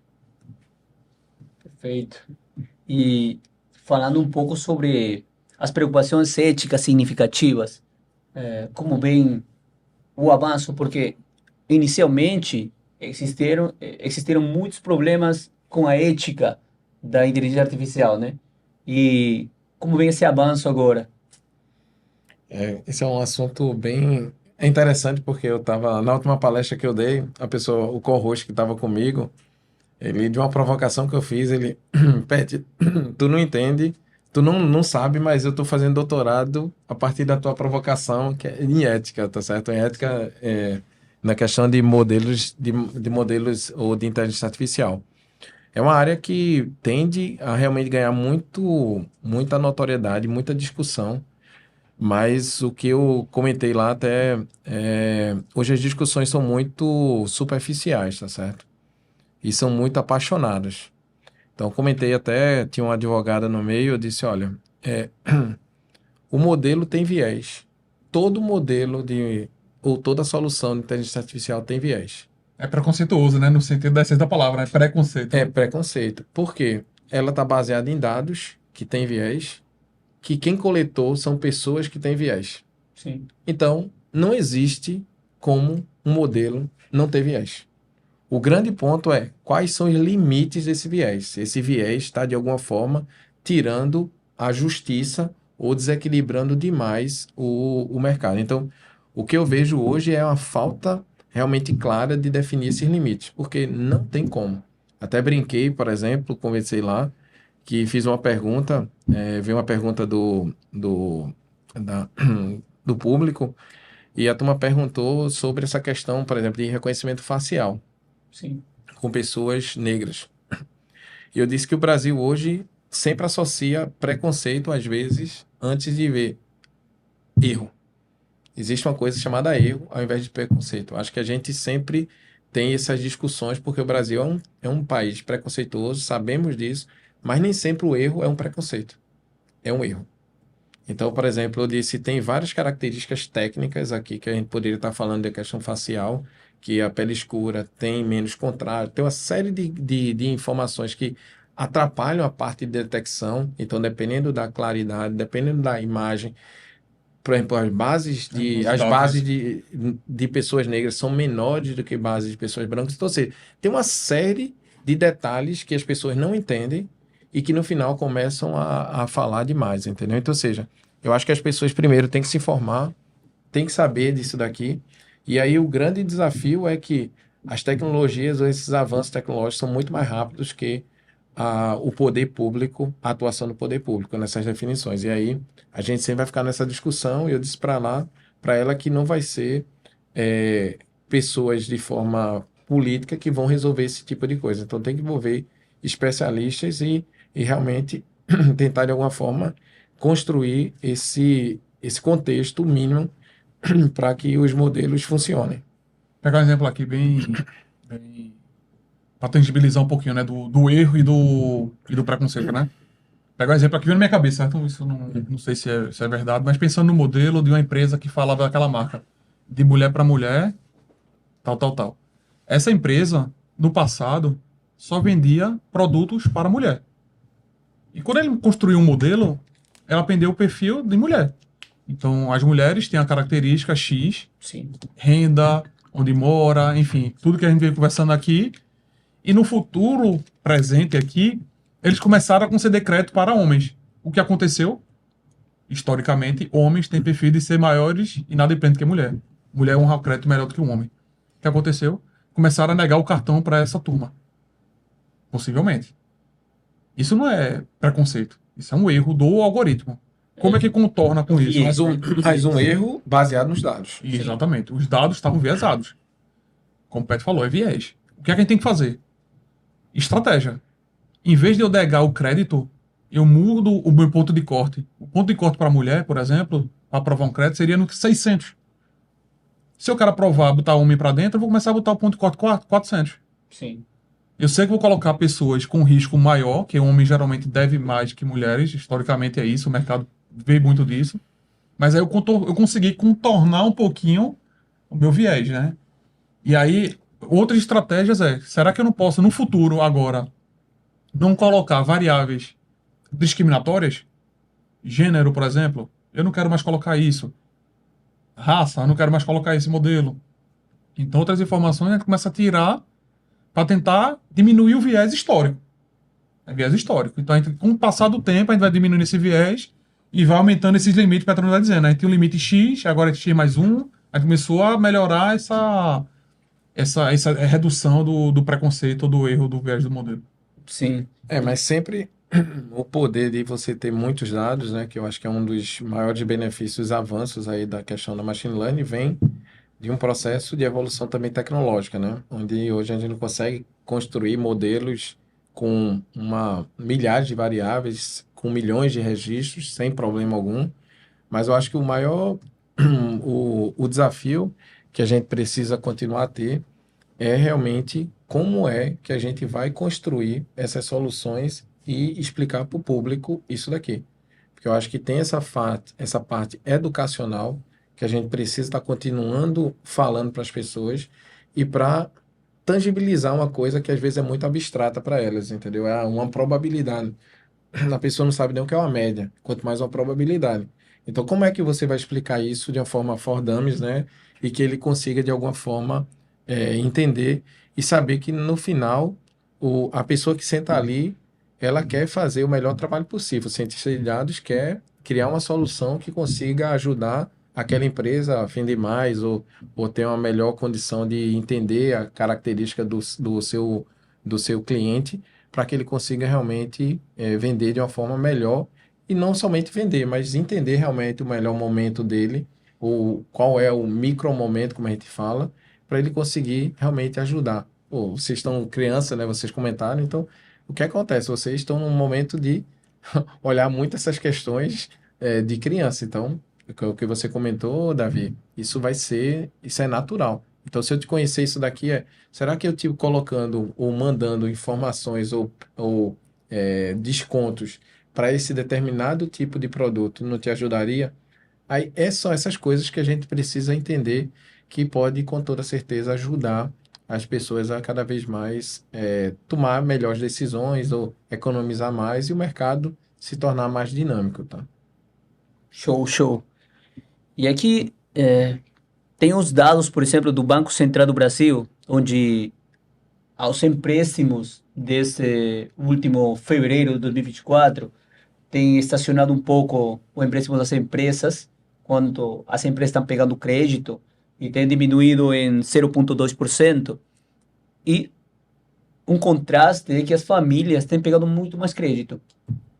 perfeito. E falando um pouco sobre as preocupações éticas significativas, como vem o avanço, porque inicialmente existiram muitos problemas com a ética da inteligência artificial, né? E como vem esse avanço agora? Esse é um assunto bem interessante, porque eu estava, na última palestra que eu dei, a pessoa, o co-host que estava comigo, ele, de uma provocação que eu fiz, ele, Pet, tu não entende, tu não sabe, mas eu estou fazendo doutorado a partir da tua provocação, que é em ética, tá certo? Em ética, na questão de modelos, de modelos ou de inteligência artificial. É uma área que tende a realmente ganhar muita notoriedade, muita discussão, mas o que eu comentei lá até, hoje as discussões são muito superficiais, tá certo? E são muito apaixonadas. Então, eu comentei até, tinha uma advogada no meio, eu disse, olha, o modelo tem viés. Todo modelo ou toda solução de inteligência artificial tem viés. É preconceituoso, né? No sentido da essência da palavra, né? Preconceito. É preconceito. Por quê? Ela está baseada em dados que têm viés, que quem coletou são pessoas que têm viés. Sim. Então, não existe como um modelo não ter viés. O grande ponto é quais são os limites desse viés. Esse viés está, de alguma forma, tirando a justiça ou desequilibrando demais o mercado. Então, o que eu vejo hoje é uma falta realmente clara de definir esses limites, porque não tem como. Até brinquei, por exemplo, conversei lá, que fiz uma pergunta, veio uma pergunta do público, e a turma perguntou sobre essa questão, por exemplo, de reconhecimento facial Sim. com pessoas negras. E eu disse que o Brasil hoje sempre associa preconceito, às vezes, antes de ver erro. Existe uma coisa chamada erro ao invés de preconceito. Acho que a gente sempre tem essas discussões porque o Brasil é um país preconceituoso, sabemos disso, mas nem sempre o erro é um preconceito. É um erro. Então, por exemplo, eu disse, tem várias características técnicas aqui que a gente poderia estar falando da questão facial, que a pele escura tem menos contraste, tem uma série de informações que atrapalham a parte de detecção. Então, dependendo da claridade, dependendo da imagem, por exemplo, as bases de pessoas negras são menores do que bases de pessoas brancas. Então, ou seja, tem uma série de detalhes que as pessoas não entendem e que no final começam a falar demais, entendeu? Então, ou seja, eu acho que as pessoas primeiro têm que se informar, têm que saber disso daqui, e aí o grande desafio é que as tecnologias ou esses avanços tecnológicos são muito mais rápidos que o poder público, a atuação do poder público nessas definições. E aí a gente sempre vai ficar nessa discussão, e eu disse para ela que não vai ser pessoas de forma política que vão resolver esse tipo de coisa. Então tem que envolver especialistas e realmente tentar de alguma forma construir esse contexto mínimo para que os modelos funcionem. Pegar um exemplo aqui para tangibilizar um pouquinho, né, do erro e do preconceito, né? Pegar um exemplo aqui, vem na minha cabeça, certo? Isso não sei se é verdade, mas pensando no modelo de uma empresa que falava daquela marca, de mulher para mulher, tal. Essa empresa, no passado, só vendia produtos para mulher. E quando ele construiu um modelo, ela aprendeu o perfil de mulher. Então, as mulheres têm a característica X, Sim. renda, onde mora, enfim, tudo que a gente veio conversando aqui. E no futuro presente aqui, eles começaram a conceder crédito para homens. O que aconteceu? Historicamente, homens têm perfil de ser maiores e inadimplentes que mulher. Mulher honra o crédito melhor do que o homem. O que aconteceu? Começaram a negar o cartão para essa turma. Possivelmente. Isso não é preconceito. Isso é um erro do algoritmo. Como é que contorna com isso? Mas um erro baseado nos dados. Exatamente. Os dados estavam viesados. Como o Pet falou, é viés. O que é que a gente tem que fazer? Estratégia. Em vez de eu negar o crédito, eu mudo o meu ponto de corte. O ponto de corte para a mulher, por exemplo, para aprovar um crédito, seria no 600. Se eu quero aprovar, botar homem para dentro, eu vou começar a botar o ponto de corte 400. Sim. Eu sei que vou colocar pessoas com risco maior, que homem geralmente deve mais que mulheres, historicamente é isso, o mercado vê muito disso. Mas aí eu consegui contornar um pouquinho o meu viés, né? E aí, outras estratégias será que eu não posso, no futuro, agora, não colocar variáveis discriminatórias? Gênero, por exemplo, eu não quero mais colocar isso. Raça, eu não quero mais colocar esse modelo. Então, outras informações a gente começa a tirar para tentar diminuir o viés histórico. É viés histórico. Então, com o passar do tempo, a gente vai diminuindo esse viés e vai aumentando esses limites que o Petrônio está dizendo. A gente tem um limite X, agora é X mais 1. A gente começou a melhorar essa redução do preconceito ou do erro do viés do modelo. Sim. Mas sempre o poder de você ter muitos dados, né, que eu acho que é um dos maiores benefícios, avanços aí da questão da machine learning, vem de um processo de evolução também tecnológica, né, onde hoje a gente consegue construir modelos com milhares de variáveis, com milhões de registros, sem problema algum. Mas eu acho que o maior, o desafio que a gente precisa continuar a ter é realmente como é que a gente vai construir essas soluções e explicar para o público isso daqui. Porque eu acho que tem essa parte educacional que a gente precisa estar continuando falando para as pessoas e para tangibilizar uma coisa que às vezes é muito abstrata para elas, entendeu? É uma probabilidade. A pessoa não sabe nem o que é uma média, quanto mais uma probabilidade. Então, como é que você vai explicar isso de uma forma for dummies, né? E que ele consiga, de alguma forma, entender e saber que, no final, a pessoa que senta ali, ela quer fazer o melhor trabalho possível. O cientista de dados quer criar uma solução que consiga ajudar aquela empresa a vender mais ou ter uma melhor condição de entender a característica do seu cliente para que ele consiga realmente vender de uma forma melhor e não somente vender, mas entender realmente o melhor momento dele, ou qual é o micro momento, como a gente fala, para ele conseguir realmente ajudar. Pô, vocês estão criança, né? Vocês comentaram, então o que acontece? Vocês estão num momento de olhar muito essas questões de criança. Então, o que você comentou, Davi, isso é natural. Então, se eu te conhecer isso daqui, será que eu te colocando ou mandando informações ou descontos para esse determinado tipo de produto não te ajudaria? Aí são essas coisas que a gente precisa entender que pode, com toda certeza, ajudar as pessoas a cada vez mais tomar melhores decisões ou economizar mais e o mercado se tornar mais dinâmico, tá? Show, show. E aqui tem os dados, por exemplo, do Banco Central do Brasil, onde aos empréstimos desse último fevereiro de 2024 tem estacionado um pouco o empréstimo das empresas, quando as empresas estão pegando crédito, e tem diminuído em 0,2%. E um contraste é que as famílias têm pegado muito mais crédito.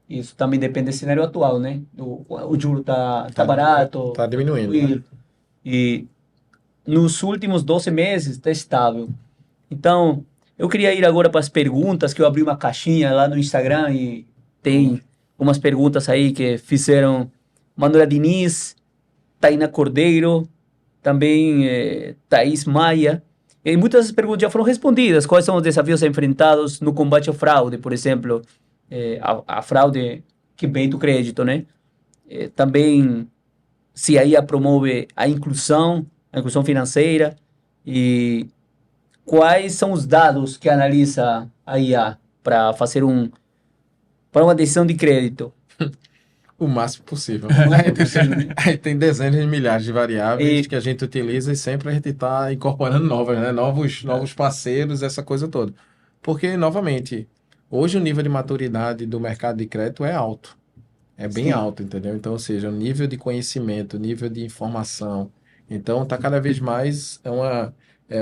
Isso também depende do cenário atual, né? O juro tá barato. Tá diminuindo, né? E nos últimos 12 meses está estável. Então, eu queria ir agora para as perguntas, que eu abri uma caixinha lá no Instagram e tem umas perguntas aí que fizeram Manuela Diniz, Taina Cordeiro, também Thaís Maia. E muitas das perguntas já foram respondidas. Quais são os desafios enfrentados no combate à fraude, por exemplo, a fraude que vem do crédito, né? Também se a IA promove a inclusão financeira, e quais são os dados que analisa a IA para fazer para uma decisão de crédito. O máximo possível. Aí tem dezenas de milhares de variáveis que a gente utiliza e sempre a gente está incorporando novas, né? Novos parceiros, essa coisa toda. Porque, novamente, hoje o nível de maturidade do mercado de crédito é alto. É bem Sim. alto, entendeu? Então, ou seja, o nível de conhecimento, o nível de informação. Então, está cada vez mais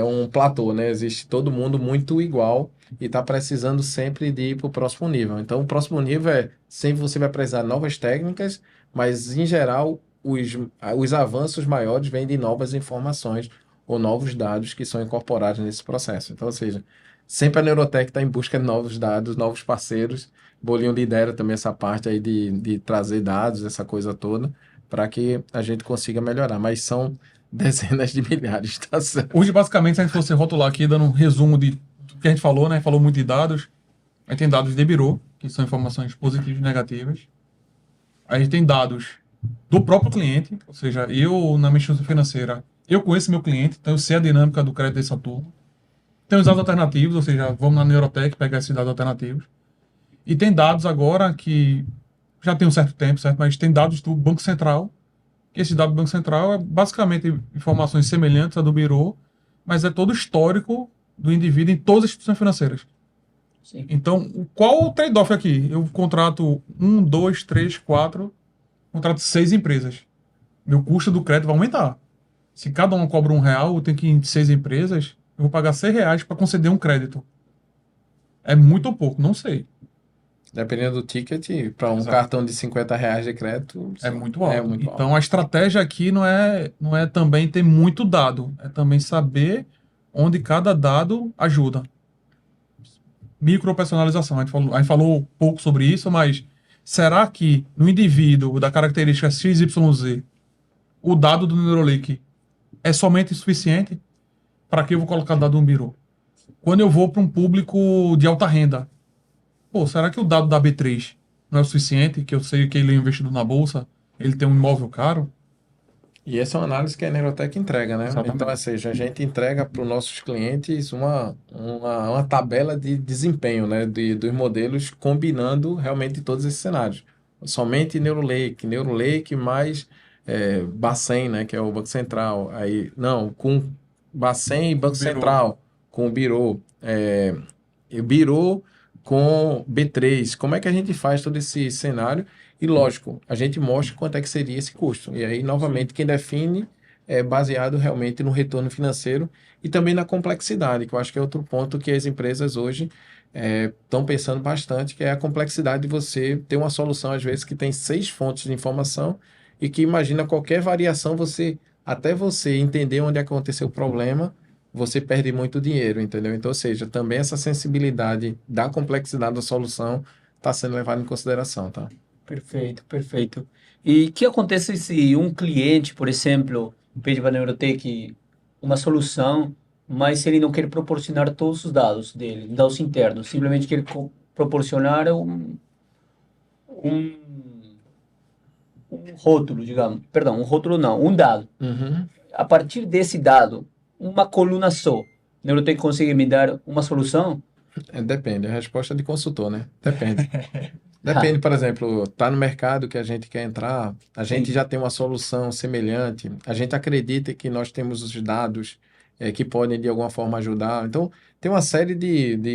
um platô, né? Existe todo mundo muito igual e está precisando sempre de ir para o próximo nível. Então, o próximo nível sempre você vai precisar de novas técnicas, mas, em geral, os avanços maiores vêm de novas informações ou novos dados que são incorporados nesse processo. Então, ou seja, sempre a Neurotech está em busca de novos dados, novos parceiros. Bolinho lidera também essa parte aí de trazer dados, essa coisa toda, para que a gente consiga melhorar. Mas são dezenas de milhares, tá certo? Hoje, basicamente, se a gente fosse rotular aqui, dando um resumo do que a gente falou, né? Falou muito de dados. Aí tem dados de Bureau, que são informações positivas e negativas. Aí a gente tem dados do próprio cliente, ou seja, eu, na minha instituição financeira, eu conheço meu cliente, então eu sei a dinâmica do crédito dessa turma. Tem os dados alternativos, ou seja, vamos na Neurotech pegar esses dados alternativos. E tem dados agora que já tem um certo tempo, certo? Mas tem dados do Banco Central, que esse dado do Banco Central é basicamente informações semelhantes à do Bureau, mas é todo histórico do indivíduo em todas as instituições financeiras. Sim. Então, qual o trade-off aqui? Eu contrato 1, 2, 3, 4, contrato 6 empresas. Meu custo do crédito vai aumentar. Se cada um cobra R$ 1, eu tenho que ir em 6 empresas, eu vou pagar R$ 6 para conceder um crédito. É muito ou pouco? Não sei. Dependendo do ticket, para um Exato. cartão de R$ 50 de crédito, É sim, muito alto. é muito alto. Então, a estratégia aqui não é também ter muito dado, é também saber onde cada dado ajuda. Micropersonalização. A gente falou pouco sobre isso, mas será que no indivíduo da característica XYZ, o dado do Neuralink é somente suficiente? Para que eu vou colocar dado no Biro? Quando eu vou para um público de alta renda, pô, será que o dado da B3 não é o suficiente? Que eu sei que ele é investido na bolsa, ele tem um imóvel caro? E essa é uma análise que a Neurotech entrega, né? Exatamente. Então, ou seja, a gente entrega para os nossos clientes uma tabela de desempenho, né? Dos modelos combinando realmente todos esses cenários. Somente Neurolake mais Bacen, né? Que é o Banco Central. Aí, não, com Bacen e Banco Biro. Central, com o Biro, e Biro com B3. Como é que a gente faz todo esse cenário? E lógico, a gente mostra quanto é que seria esse custo. E aí, novamente, quem define é baseado realmente no retorno financeiro e também na complexidade, que eu acho que é outro ponto que as empresas hoje estão pensando bastante, que é a complexidade de você ter uma solução, às vezes, que tem 6 fontes de informação e que imagina qualquer variação, até você entender onde aconteceu o problema, você perde muito dinheiro, entendeu? Então, ou seja, também essa sensibilidade da complexidade da solução está sendo levada em consideração, tá? Perfeito, perfeito. E o que acontece se um cliente, por exemplo, pede para a Neurotech uma solução, mas ele não quer proporcionar todos os dados dele, dados internos, simplesmente quer proporcionar um, um rótulo, digamos. Perdão, um rótulo não, um dado. Uhum. A partir desse dado, uma coluna só, a Neurotech consegue me dar uma solução? Depende, a resposta é de consultor, né? Depende. Depende, por exemplo, tá no mercado que a gente quer entrar, a gente Sim. já tem uma solução semelhante, a gente acredita que nós temos os dados que podem de alguma forma ajudar. Então, tem uma série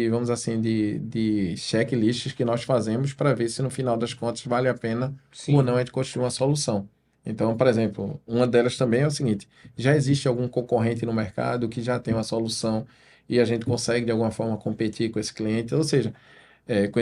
vamos assim, de checklists que nós fazemos para ver se no final das contas vale a pena ou Sim. não a gente construir uma solução. Então, por exemplo, uma delas também é o seguinte: já existe algum concorrente no mercado que já tem uma solução e a gente consegue de alguma forma competir com esse cliente, ou seja, com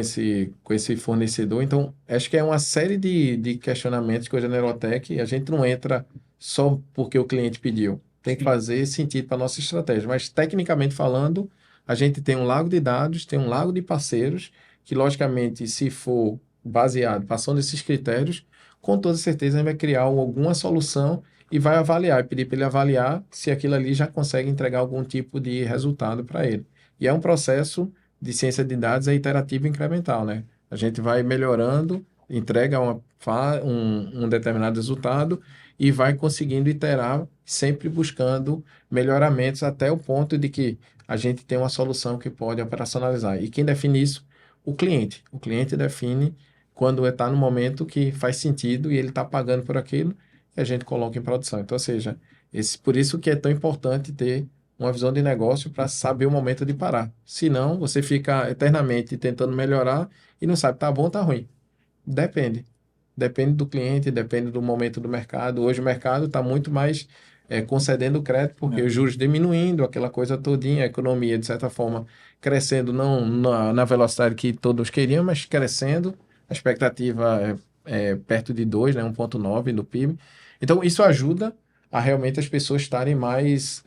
esse fornecedor. Então, acho que é uma série de questionamentos que hoje a Neurotech, a gente não entra só porque o cliente pediu. Tem que Sim. fazer sentido para a nossa estratégia. Mas, tecnicamente falando, a gente tem um lago de dados, tem um lago de parceiros, que, logicamente, se for baseado, passando esses critérios, com toda certeza a gente vai criar alguma solução e vai avaliar, pedir para ele avaliar se aquilo ali já consegue entregar algum tipo de resultado para ele. E é um processo de ciência de dados é iterativo e incremental, né? A gente vai melhorando, entrega um determinado resultado e vai conseguindo iterar, sempre buscando melhoramentos até o ponto de que a gente tem uma solução que pode operacionalizar. E quem define isso? O cliente. O cliente define quando está no momento que faz sentido e ele está pagando por aquilo e a gente coloca em produção. Então, ou seja, por isso que é tão importante ter uma visão de negócio para saber o momento de parar. Senão, você fica eternamente tentando melhorar e não sabe, tá bom ou tá ruim. Depende. Depende do cliente, depende do momento do mercado. Hoje o mercado está muito mais concedendo crédito, porque os juros diminuindo, aquela coisa todinha, a economia, de certa forma, crescendo, não na velocidade que todos queriam, mas crescendo. A expectativa é perto de 2, né, 1,9 do PIB. Então, isso ajuda a realmente as pessoas estarem mais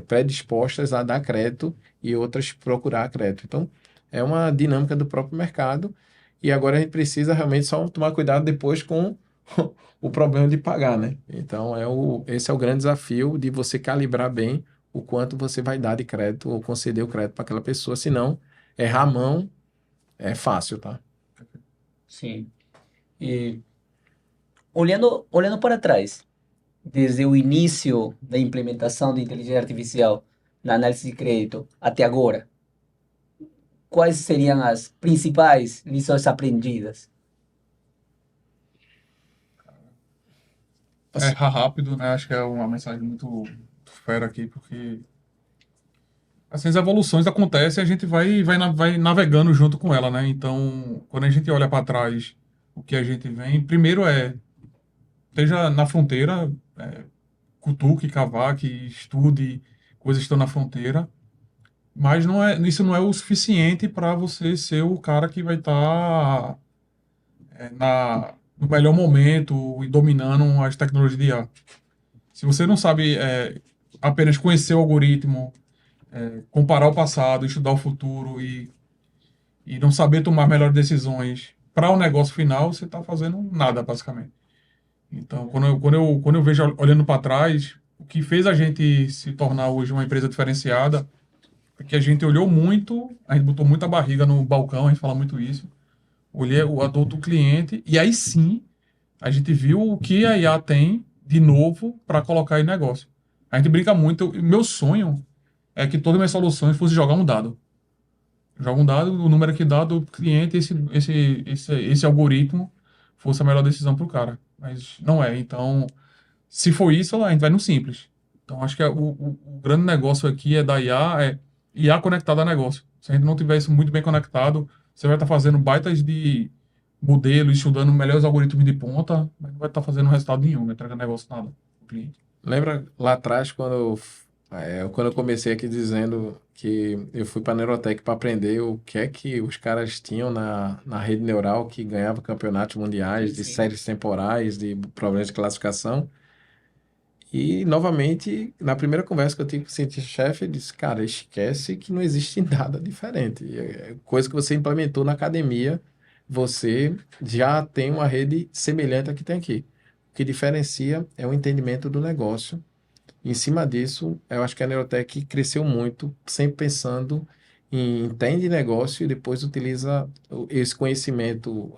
predispostas a dar crédito e outras procurar crédito. Então, é uma dinâmica do próprio mercado e agora a gente precisa realmente só tomar cuidado depois com o problema de pagar, né? Então, esse é o grande desafio de você calibrar bem o quanto você vai dar de crédito ou conceder o crédito para aquela pessoa, senão errar a mão é fácil, tá? Sim. E olhando para trás, desde o início da implementação da inteligência artificial na análise de crédito até agora, quais seriam as principais lições aprendidas? Errar rápido, né? Acho que é uma mensagem muito fera aqui, porque Assim, as evoluções acontecem e a gente vai navegando junto com ela, né? Então, quando a gente olha para trás, o que a gente vem, primeiro esteja na fronteira, cutuque, cavaque, estude coisas que estão na fronteira, mas isso não é o suficiente para você ser o cara que vai estar no melhor momento e dominando as tecnologias de IA. Se você não sabe apenas conhecer o algoritmo, comparar o passado, estudar o futuro e não saber tomar melhores decisões para o negócio final, você está fazendo nada, basicamente. Então, quando eu vejo olhando para trás, o que fez a gente se tornar hoje uma empresa diferenciada é que a gente olhou muito, a gente botou muita barriga no balcão, a gente fala muito isso, olhei a dor do cliente e aí sim a gente viu o que a IA tem de novo para colocar em negócio. A gente brinca muito, meu sonho é que todas as minhas soluções fossem jogar um dado. Joga um dado, o número que dá do cliente, esse algoritmo fosse a melhor decisão para o cara. Mas não é. Então, se for isso, a gente vai no simples. Então, acho que o grande negócio aqui da IA é IA conectada a negócio. Se a gente não tiver isso muito bem conectado, você vai estar fazendo baitas de modelo, estudando melhores algoritmos de ponta, mas não vai estar fazendo resultado nenhum, não vai entregar negócio nada pro cliente. Lembra lá atrás, quando eu comecei aqui dizendo que eu fui para a Neurotech para aprender o que é que os caras tinham na rede neural que ganhava campeonatos mundiais de Sim. séries temporais, de problemas de classificação. E, novamente, na primeira conversa que eu tive com o cientista-chefe, ele disse, cara, esquece que não existe nada diferente. Coisa que você implementou na academia, você já tem uma rede semelhante à que tem aqui. O que diferencia é o entendimento do negócio. Em cima disso, eu acho que a Neurotech cresceu muito, sempre pensando em entende negócio e depois utiliza esse conhecimento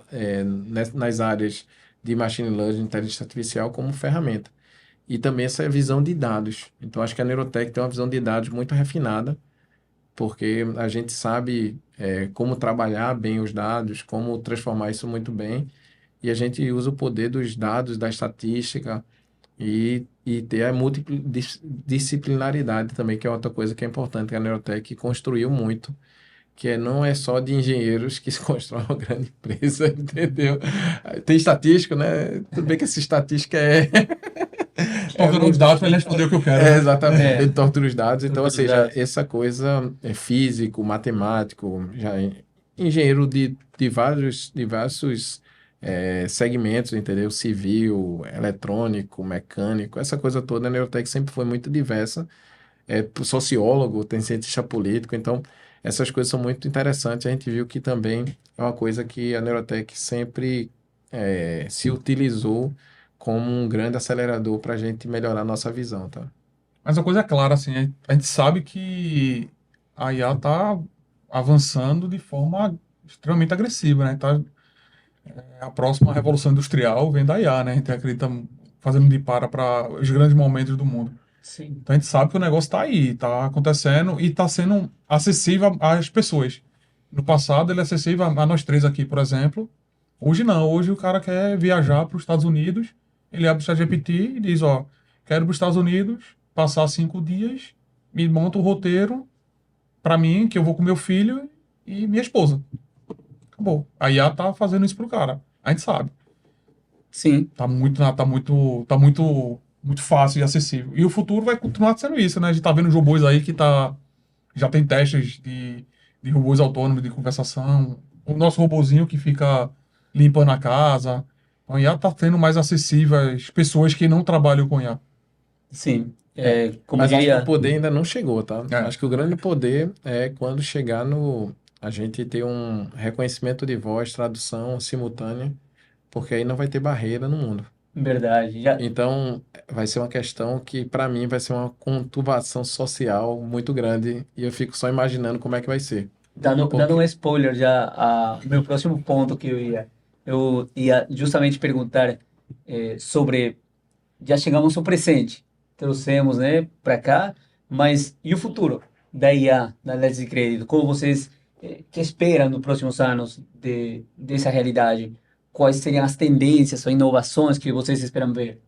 nas áreas de machine learning, inteligência artificial como ferramenta. E também essa visão de dados. Então, acho que a Neurotech tem uma visão de dados muito refinada, porque a gente sabe como trabalhar bem os dados, como transformar isso muito bem, e a gente usa o poder dos dados, da estatística, e ter a multidisciplinaridade também, que é outra coisa que é importante, que a Neurotech construiu muito, que não é só de engenheiros que se constrói uma grande empresa, entendeu? Tem estatístico, né? Tudo bem que essa estatística Torturando os dados para ele responder o que eu quero. Né? exatamente, É. ele tortura os dados. Então, ou Tortura os seja, dados. essa coisa é físico, matemático, engenheiro de diversos segmentos, entendeu? Civil, eletrônico, mecânico, essa coisa toda. A Neurotech sempre foi muito diversa. Sociólogo, tem cientista político, então essas coisas são muito interessantes. A gente viu que também é uma coisa que a Neurotech sempre se utilizou como um grande acelerador para a gente melhorar a nossa visão, tá? Mas a coisa é clara, assim, a gente sabe que a IA está avançando de forma extremamente agressiva, né? A próxima revolução industrial vem da IA, né? A gente acredita fazendo de para os grandes momentos do mundo. Sim. Então a gente sabe que o negócio está aí, está acontecendo e está sendo acessível às pessoas. No passado ele é acessível a nós três aqui, por exemplo. Hoje não, hoje o cara quer viajar para os Estados Unidos, ele abre o ChatGPT e diz, ó, quero ir para os Estados Unidos, passar 5 dias, me monta o roteiro para mim, que eu vou com meu filho e minha esposa. Acabou. A IA tá fazendo isso pro cara. A gente sabe. Sim. Muito fácil e acessível. E o futuro vai continuar sendo isso, né? A gente tá vendo os robôs aí que já tem testes de robôs autônomos de conversação. O nosso robozinho que fica limpando a casa. Então, a IA tá sendo mais acessível às pessoas que não trabalham com IA. Sim. Como Mas acho que diria. o poder ainda não chegou, tá? É. Acho que o grande poder é quando chegar a gente ter um reconhecimento de voz, tradução simultânea, porque aí não vai ter barreira no mundo. Verdade. Já, Então, vai ser uma questão que, para mim, vai ser uma conturbação social muito grande e eu fico só imaginando como é que vai ser. dando um spoiler já, meu próximo ponto que eu ia justamente perguntar sobre, já chegamos ao presente, trouxemos, né, para cá, mas e o futuro da IA, da análise de crédito? Como vocês, que esperam nos próximos anos dessa realidade? Quais seriam as tendências ou inovações que vocês esperam ver?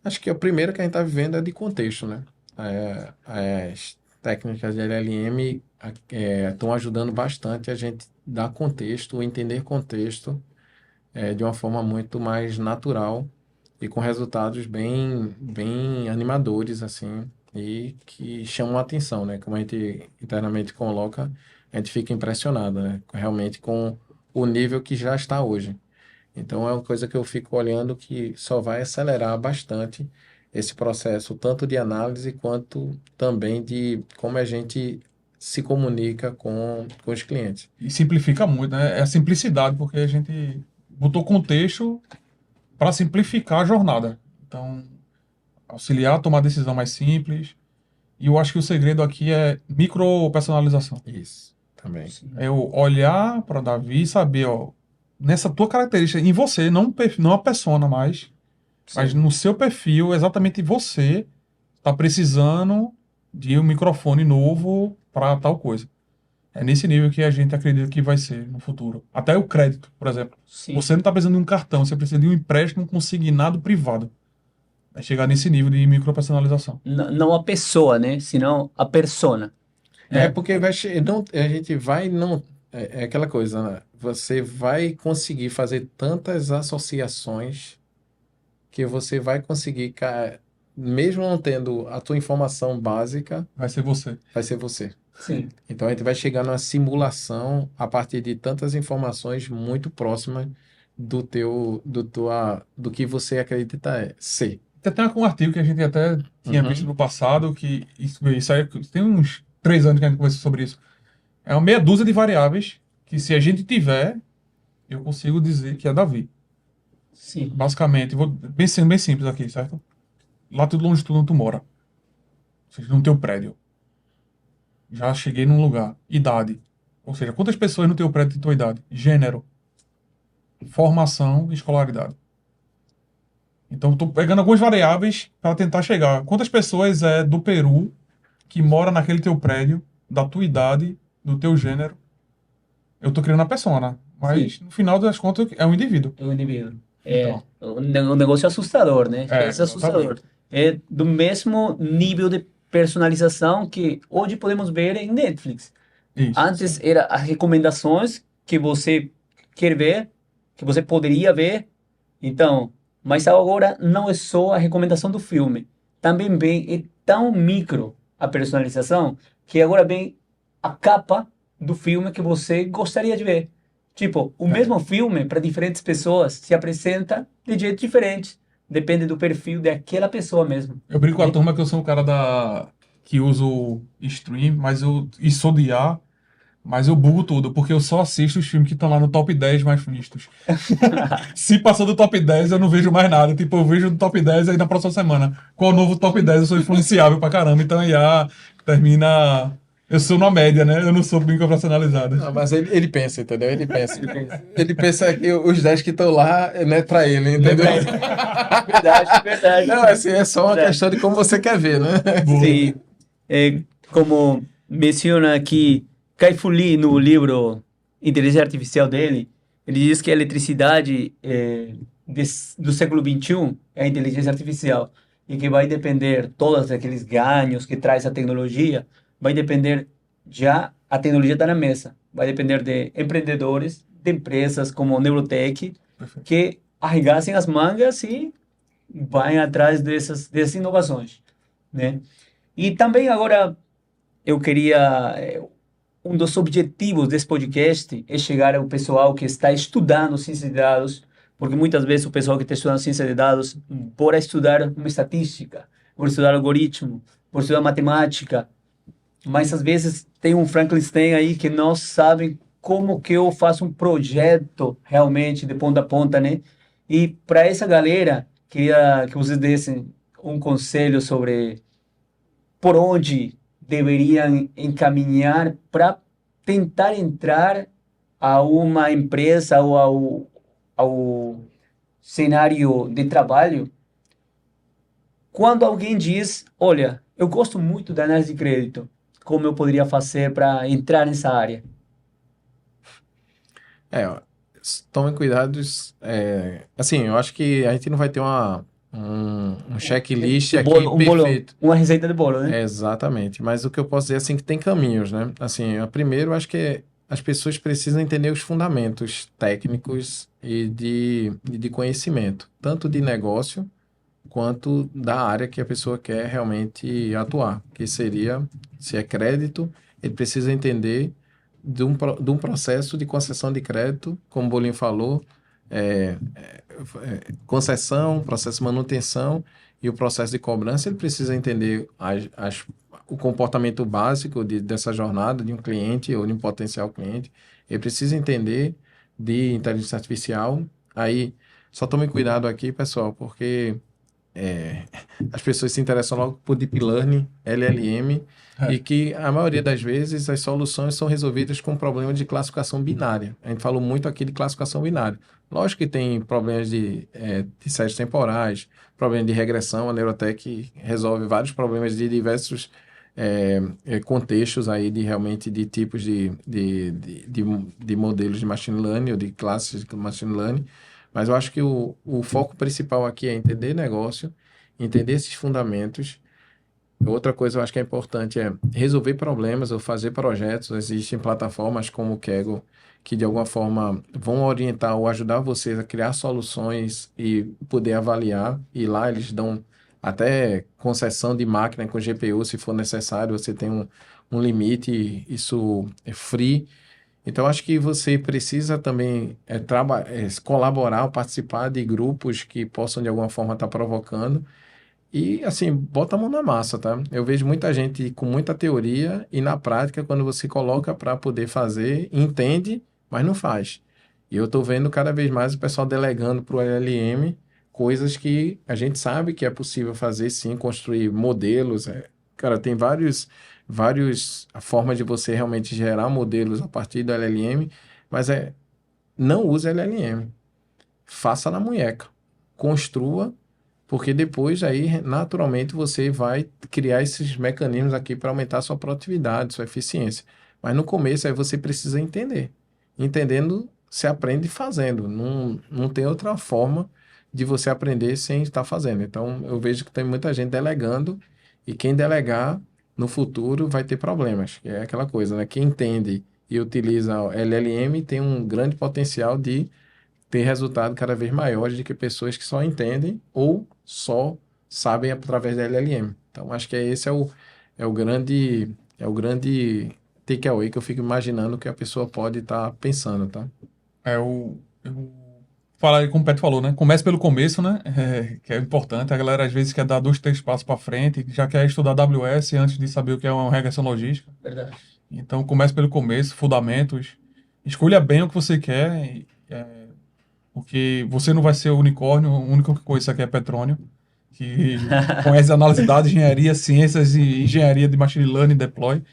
Acho que a primeira que a gente está vivendo é de contexto, né? técnicas de LLM estão ajudando bastante a gente dar contexto, entender contexto de uma forma muito mais natural e com resultados bem animadores, assim, e que chamam a atenção, né? Como a gente internamente coloca, a gente fica impressionado, né? Realmente com o nível que já está hoje. Então é uma coisa que eu fico olhando que só vai acelerar bastante esse processo, tanto de análise quanto também de como a gente se comunica com os clientes. E simplifica muito, né? É a simplicidade, porque a gente botou contexto para simplificar a jornada. Então, auxiliar a tomar decisão mais simples. E eu acho que o segredo aqui é micro-personalização. Isso, também. É eu olhar para Davi e saber, ó, nessa tua característica, em você, não a persona mais, mas no seu perfil, exatamente você está precisando de um microfone novo para tal coisa. É nesse nível que a gente acredita que vai ser no futuro. Até o crédito, por exemplo. Sim. Você não está precisando de um cartão, você precisa de um empréstimo consignado privado. Vai chegar nesse nível de micropersonalização. Não a pessoa, né? Senão a persona. Porque não, a gente vai não é aquela coisa, né? Você vai conseguir fazer tantas associações que você vai conseguir, mesmo não tendo a tua informação básica, Vai ser você. vai ser você. Sim. Então a gente vai chegar numa simulação a partir de tantas informações muito próximas do que você acredita ser. Tem até um artigo que a gente até tinha Uhum. visto no passado, que isso aí tem uns 3 anos que a gente conversou sobre isso. É uma meia dúzia de variáveis que, se a gente tiver, eu consigo dizer que é Davi. Sim. Basicamente, sendo bem simples aqui, certo? Latitude e longitude onde tu mora. Ou seja, no teu prédio. Já cheguei num lugar. Idade. Ou seja, quantas pessoas no teu prédio têm tua idade? Gênero. Formação e escolaridade. Então, eu tô pegando algumas variáveis para tentar chegar. Quantas pessoas é do Peru que mora naquele teu prédio, da tua idade, do teu gênero? Eu tô criando a persona, mas no final das contas é um indivíduo. É um indivíduo. Então. Um negócio assustador, né? É, É assustador. É do mesmo nível de personalização que hoje podemos ver em Netflix. Isso. Antes era as recomendações que você quer ver, que você poderia ver. Então, mas agora não é só a recomendação do filme. Também vem, é tão micro a personalização que agora vem a capa do filme que você gostaria de ver. Tipo, o mesmo filme para diferentes pessoas se apresenta de jeito diferente. Depende do perfil daquela pessoa mesmo. Eu brinco com a turma que eu sou o cara que usa o stream, e sou de IA, mas eu bugo tudo, porque eu só assisto os filmes que estão lá no top 10 mais vistos. Se passou do top 10, eu não vejo mais nada. Tipo, eu vejo no top 10 aí na próxima semana. Qual o novo top 10? Eu sou influenciável pra caramba, então a IA termina... Eu sou na média, né? Eu não sou micropersonalizado. Não, mas ele pensa, entendeu? Ele pensa. Ele pensa que os 10 que estão lá não é pra ele, entendeu? Verdade, verdade. Não, assim, é só uma questão de como você quer ver, né? Sim. Como menciona aqui Kai-Fu Lee no livro Inteligência Artificial dele, ele diz que a eletricidade do século XXI é a inteligência artificial e que vai depender, todos aqueles ganhos que traz a tecnologia, vai depender, já a tecnologia está na mesa, vai depender de empreendedores, de empresas como Neurotech, que arregassem as mangas e vai atrás dessas inovações, né? E também agora eu queria um dos objetivos desse podcast é chegar ao pessoal que está estudando ciência de dados, porque muitas vezes o pessoal que está estudando ciência de dados bora estudar uma estatística, bora estudar algoritmo, bora estudar matemática, mas às vezes tem um Frankenstein aí que não sabem como que eu faço um projeto realmente de ponta a ponta, né? E para essa galera, queria que vocês dessem um conselho sobre por onde deveriam encaminhar para tentar entrar a uma empresa ou ao cenário de trabalho. Quando alguém diz, olha, eu gosto muito da análise de crédito, como eu poderia fazer para entrar nessa área? Ó, tomem cuidados. Assim, eu acho que a gente não vai ter uma um checklist Um aqui bolo, perfeito. uma receita de bolo, né? Exatamente. Mas o que eu posso dizer assim que tem caminhos, né? Assim, primeiro, acho que as pessoas precisam entender os fundamentos técnicos e de conhecimento, tanto de negócio quanto da área que a pessoa quer realmente atuar, que seria, se é crédito, ele precisa entender de um processo de concessão de crédito, como o Bolinho falou, concessão, processo de manutenção e o processo de cobrança. Ele precisa entender o comportamento básico dessa jornada de um cliente ou de um potencial cliente. Ele precisa entender de inteligência artificial. Aí, só tome cuidado aqui, pessoal, porque as pessoas se interessam logo por Deep Learning, LLM, e que a maioria das vezes as soluções são resolvidas com problemas de classificação binária. A gente falou muito aqui de classificação binária. Lógico que tem problemas de séries temporais, problemas de regressão. A Neurotech resolve vários problemas de diversos contextos aí realmente de tipos de modelos de machine learning ou de classes de machine learning. Mas eu acho que o foco principal aqui é entender negócio, entender esses fundamentos. Outra coisa eu acho que é importante é resolver problemas ou fazer projetos. Existem plataformas como o Kaggle que de alguma forma vão orientar ou ajudar vocês a criar soluções e poder avaliar. E lá eles dão até concessão de máquina com GPU, se for necessário. Você tem um limite, isso é free. Então, acho que você precisa também colaborar ou participar de grupos que possam, de alguma forma, estar provocando. E, assim, bota a mão na massa, tá? Eu vejo muita gente com muita teoria e, na prática, quando você coloca para poder fazer, entende, mas não faz. E eu estou vendo cada vez mais o pessoal delegando para o LLM coisas que a gente sabe que é possível fazer, sim, construir modelos. Cara, tem várias formas de você realmente gerar modelos a partir do LLM, mas não use LLM. Faça na munheca. Construa, porque depois aí, naturalmente, você vai criar esses mecanismos aqui para aumentar sua produtividade, sua eficiência. Mas no começo aí você precisa entender. Entendendo, você aprende fazendo. Não tem outra forma de você aprender sem estar fazendo. Então, eu vejo que tem muita gente delegando, e quem delegar no futuro vai ter problemas. É aquela coisa, né? Quem entende e utiliza o LLM tem um grande potencial de ter resultado cada vez maiores do que pessoas que só entendem ou só sabem através da LLM. Então, acho que esse é o grande takeaway que eu fico imaginando que a pessoa pode estar pensando, tá? Fala, como o Petro falou, né? Comece pelo começo, né? Que é importante. A galera às vezes quer dar 2, 3 passos para frente, já quer estudar AWS antes de saber o que é uma regressão logística. Verdade. Então comece pelo começo, fundamentos. Escolha bem o que você quer, porque você não vai ser o unicórnio. A única coisa aqui é Petrônio, que conhece análise de dados, engenharia, ciências e engenharia de machine learning, deploy.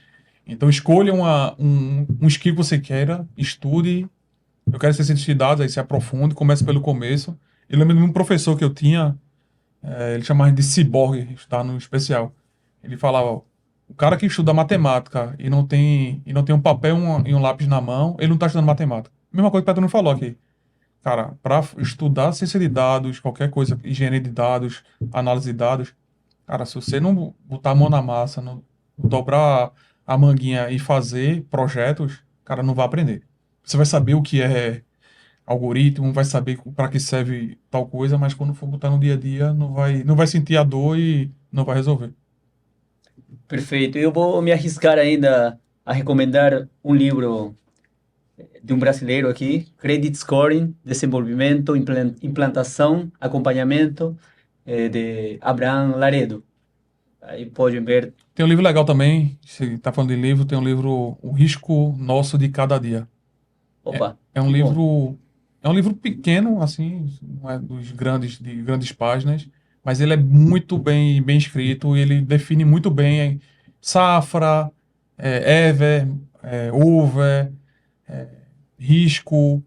Então escolha um skill que você queira, estude. Eu quero ser cientista de dados, aí se aprofunde, comece pelo começo. Eu lembro de um professor que eu tinha, ele chamava de ciborgue, está no especial. Ele falava, ó, o cara que estuda matemática e não tem um papel e um lápis na mão, ele não está estudando matemática. Mesma coisa que o Pedro não falou aqui. Cara, para estudar ciência de dados, qualquer coisa, engenharia de dados, análise de dados, cara, se você não botar a mão na massa, não dobrar a manguinha e fazer projetos, cara, não vai aprender. Você vai saber o que é algoritmo, vai saber para que serve tal coisa, mas quando for botar no dia a dia, não vai sentir a dor e não vai resolver. Perfeito. Eu vou me arriscar ainda a recomendar um livro de um brasileiro aqui, Credit Scoring, Desenvolvimento, Implantação, Acompanhamento, de Abraham Laredo. Aí podem ver. Tem um livro legal também, se está falando de livro, tem um livro O Risco Nosso de Cada Dia. Opa, É um que bom. livro, é um livro pequeno, assim, não é de grandes páginas, mas ele é muito bem escrito, e ele define muito bem safra, ever, over, risco,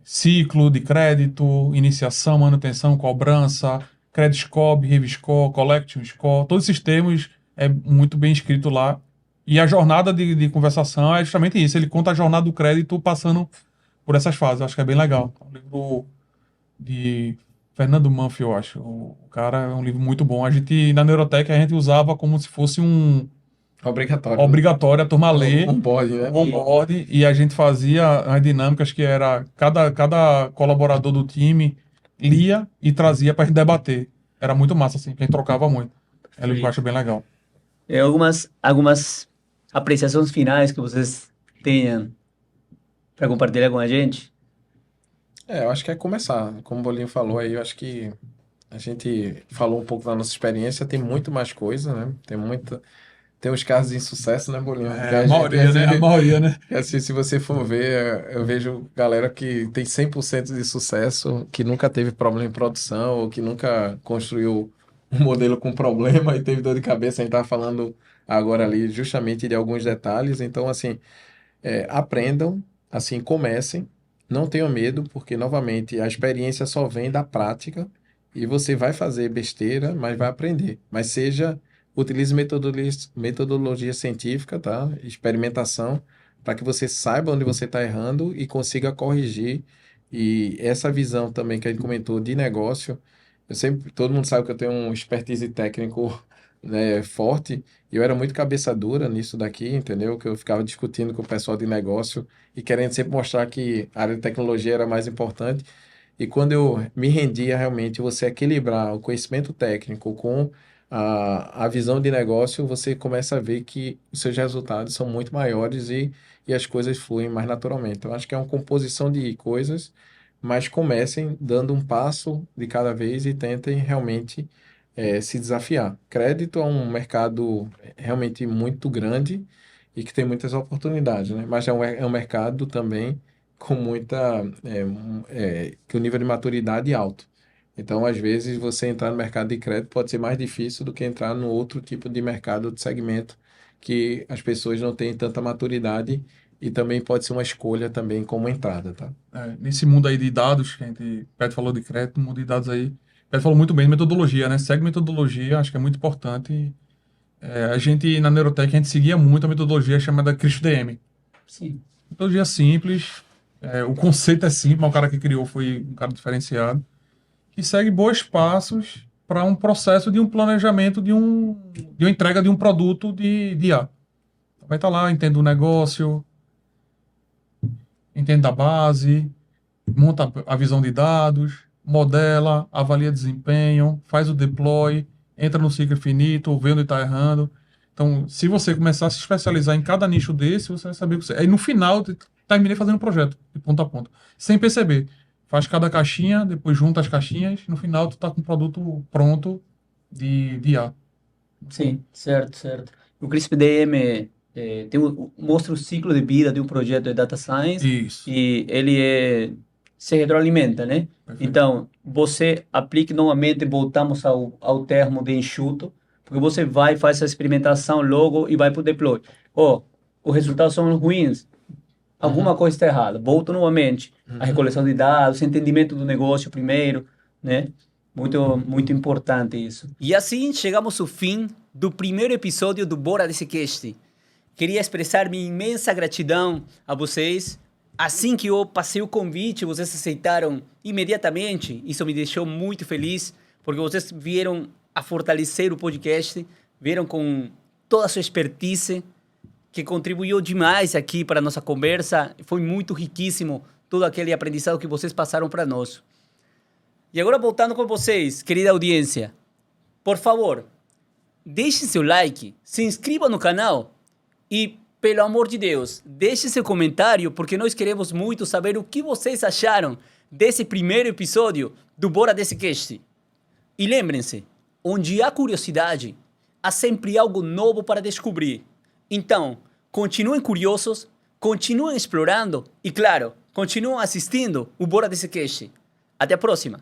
ciclo de crédito, iniciação, manutenção, cobrança, credit score, behavior score, collection score, todos esses termos é muito bem escrito lá. E a jornada de conversação é justamente isso. Ele conta a jornada do crédito passando por essas fases. Eu acho que é bem legal. É um livro de Fernando Manfio, eu acho. O cara é um livro muito bom. A gente, na Neurotech, a gente usava como se fosse um Obrigatório. obrigatório a turma ler, Onboard, né? um onboard, e a gente fazia as dinâmicas que era cada colaborador do time lia e trazia pra gente debater. Era muito massa, assim, que a gente trocava muito. É um livro que eu acho bem legal. Algumas apreciações finais que vocês tenham para compartilhar com a gente? Eu acho que é começar. Como o Bolinho falou aí, eu acho que a gente falou um pouco da nossa experiência, tem muito mais coisa, né? Tem uns casos de insucesso, né, Bolinho? Que A maioria, né? A maioria, né? que assim, se você for ver, eu vejo galera que tem 100% de sucesso, que nunca teve problema em produção, ou que nunca construiu um modelo com problema e teve dor de cabeça. A gente tá falando agora ali justamente de alguns detalhes. Então, assim, aprendam, assim, comecem, não tenham medo, porque, novamente, a experiência só vem da prática e você vai fazer besteira, mas vai aprender. Mas utilize metodologia científica, tá? Experimentação, para que você saiba onde você está errando e consiga corrigir. E essa visão também que a gente comentou de negócio, todo mundo sabe que eu tenho um expertise técnico, né, forte, e eu era muito cabeça dura nisso daqui, entendeu? Que eu ficava discutindo com o pessoal de negócio e querendo sempre mostrar que a área de tecnologia era mais importante. E quando eu me rendia realmente você equilibrar o conhecimento técnico com a visão de negócio, você começa a ver que os seus resultados são muito maiores e as coisas fluem mais naturalmente. Então, acho que é uma composição de coisas, mas comecem dando um passo de cada vez e tentem realmente se desafiar. Crédito é um mercado realmente muito grande e que tem muitas oportunidades, né? Mas é um mercado também com que o nível de maturidade é alto. Então, às vezes, você entrar no mercado de crédito pode ser mais difícil do que entrar no outro tipo de mercado, de segmento, que as pessoas não têm tanta maturidade e também pode ser uma escolha também como entrada, tá? Nesse mundo aí de dados, que a gente, Pedro falou de crédito, no mundo de dados aí, Pedro falou muito bem de metodologia, né? Segue metodologia, acho que é muito importante. A gente, na Neurotech, a gente seguia muito a metodologia chamada CRISP-DM. Sim. Metodologia simples, o conceito é simples, mas o cara que criou foi um cara diferenciado, que segue bons passos para um processo de um planejamento de uma entrega de um produto de IA. Vai estar lá, entende o negócio, entende da base, monta a visão de dados, modela, avalia desempenho, faz o deploy, entra no ciclo infinito, vê onde está errando. Então, se você começar a se especializar em cada nicho desse, você vai saber o que você... Aí, no final, terminei fazendo um projeto, de ponta a ponta, sem perceber. Faz cada caixinha, depois junta as caixinhas, no final, tu tá com um produto pronto de IA. Sim, certo, certo. O CRISP-DM mostra o ciclo de vida de um projeto de data science Isso. e se retroalimenta, né? Perfeito. Então, você aplica novamente, voltamos ao termo de enxuto, porque você vai, faz essa experimentação logo e vai para o deploy. Os resultados são ruins, alguma coisa está errada. Volto novamente. A recoleção de dados, entendimento do negócio primeiro, né? Muito, muito importante isso. E assim chegamos ao fim do primeiro episódio do Bora Desse Cast. Queria expressar minha imensa gratidão a vocês. Assim que eu passei o convite, vocês aceitaram imediatamente. Isso me deixou muito feliz, porque vocês vieram a fortalecer o podcast, vieram com toda a sua expertise, que contribuiu demais aqui para a nossa conversa. Foi muito riquíssimo todo aquele aprendizado que vocês passaram para nós. E agora voltando com vocês, querida audiência, por favor, deixe seu like, se inscreva no canal e, pelo amor de Deus, deixe seu comentário, porque nós queremos muito saber o que vocês acharam desse primeiro episódio do Bora Desse Cast. E lembrem-se, onde há curiosidade, há sempre algo novo para descobrir. Então, continuem curiosos, continuem explorando e, claro, continuem assistindo o Bora Desse Cast. Até a próxima!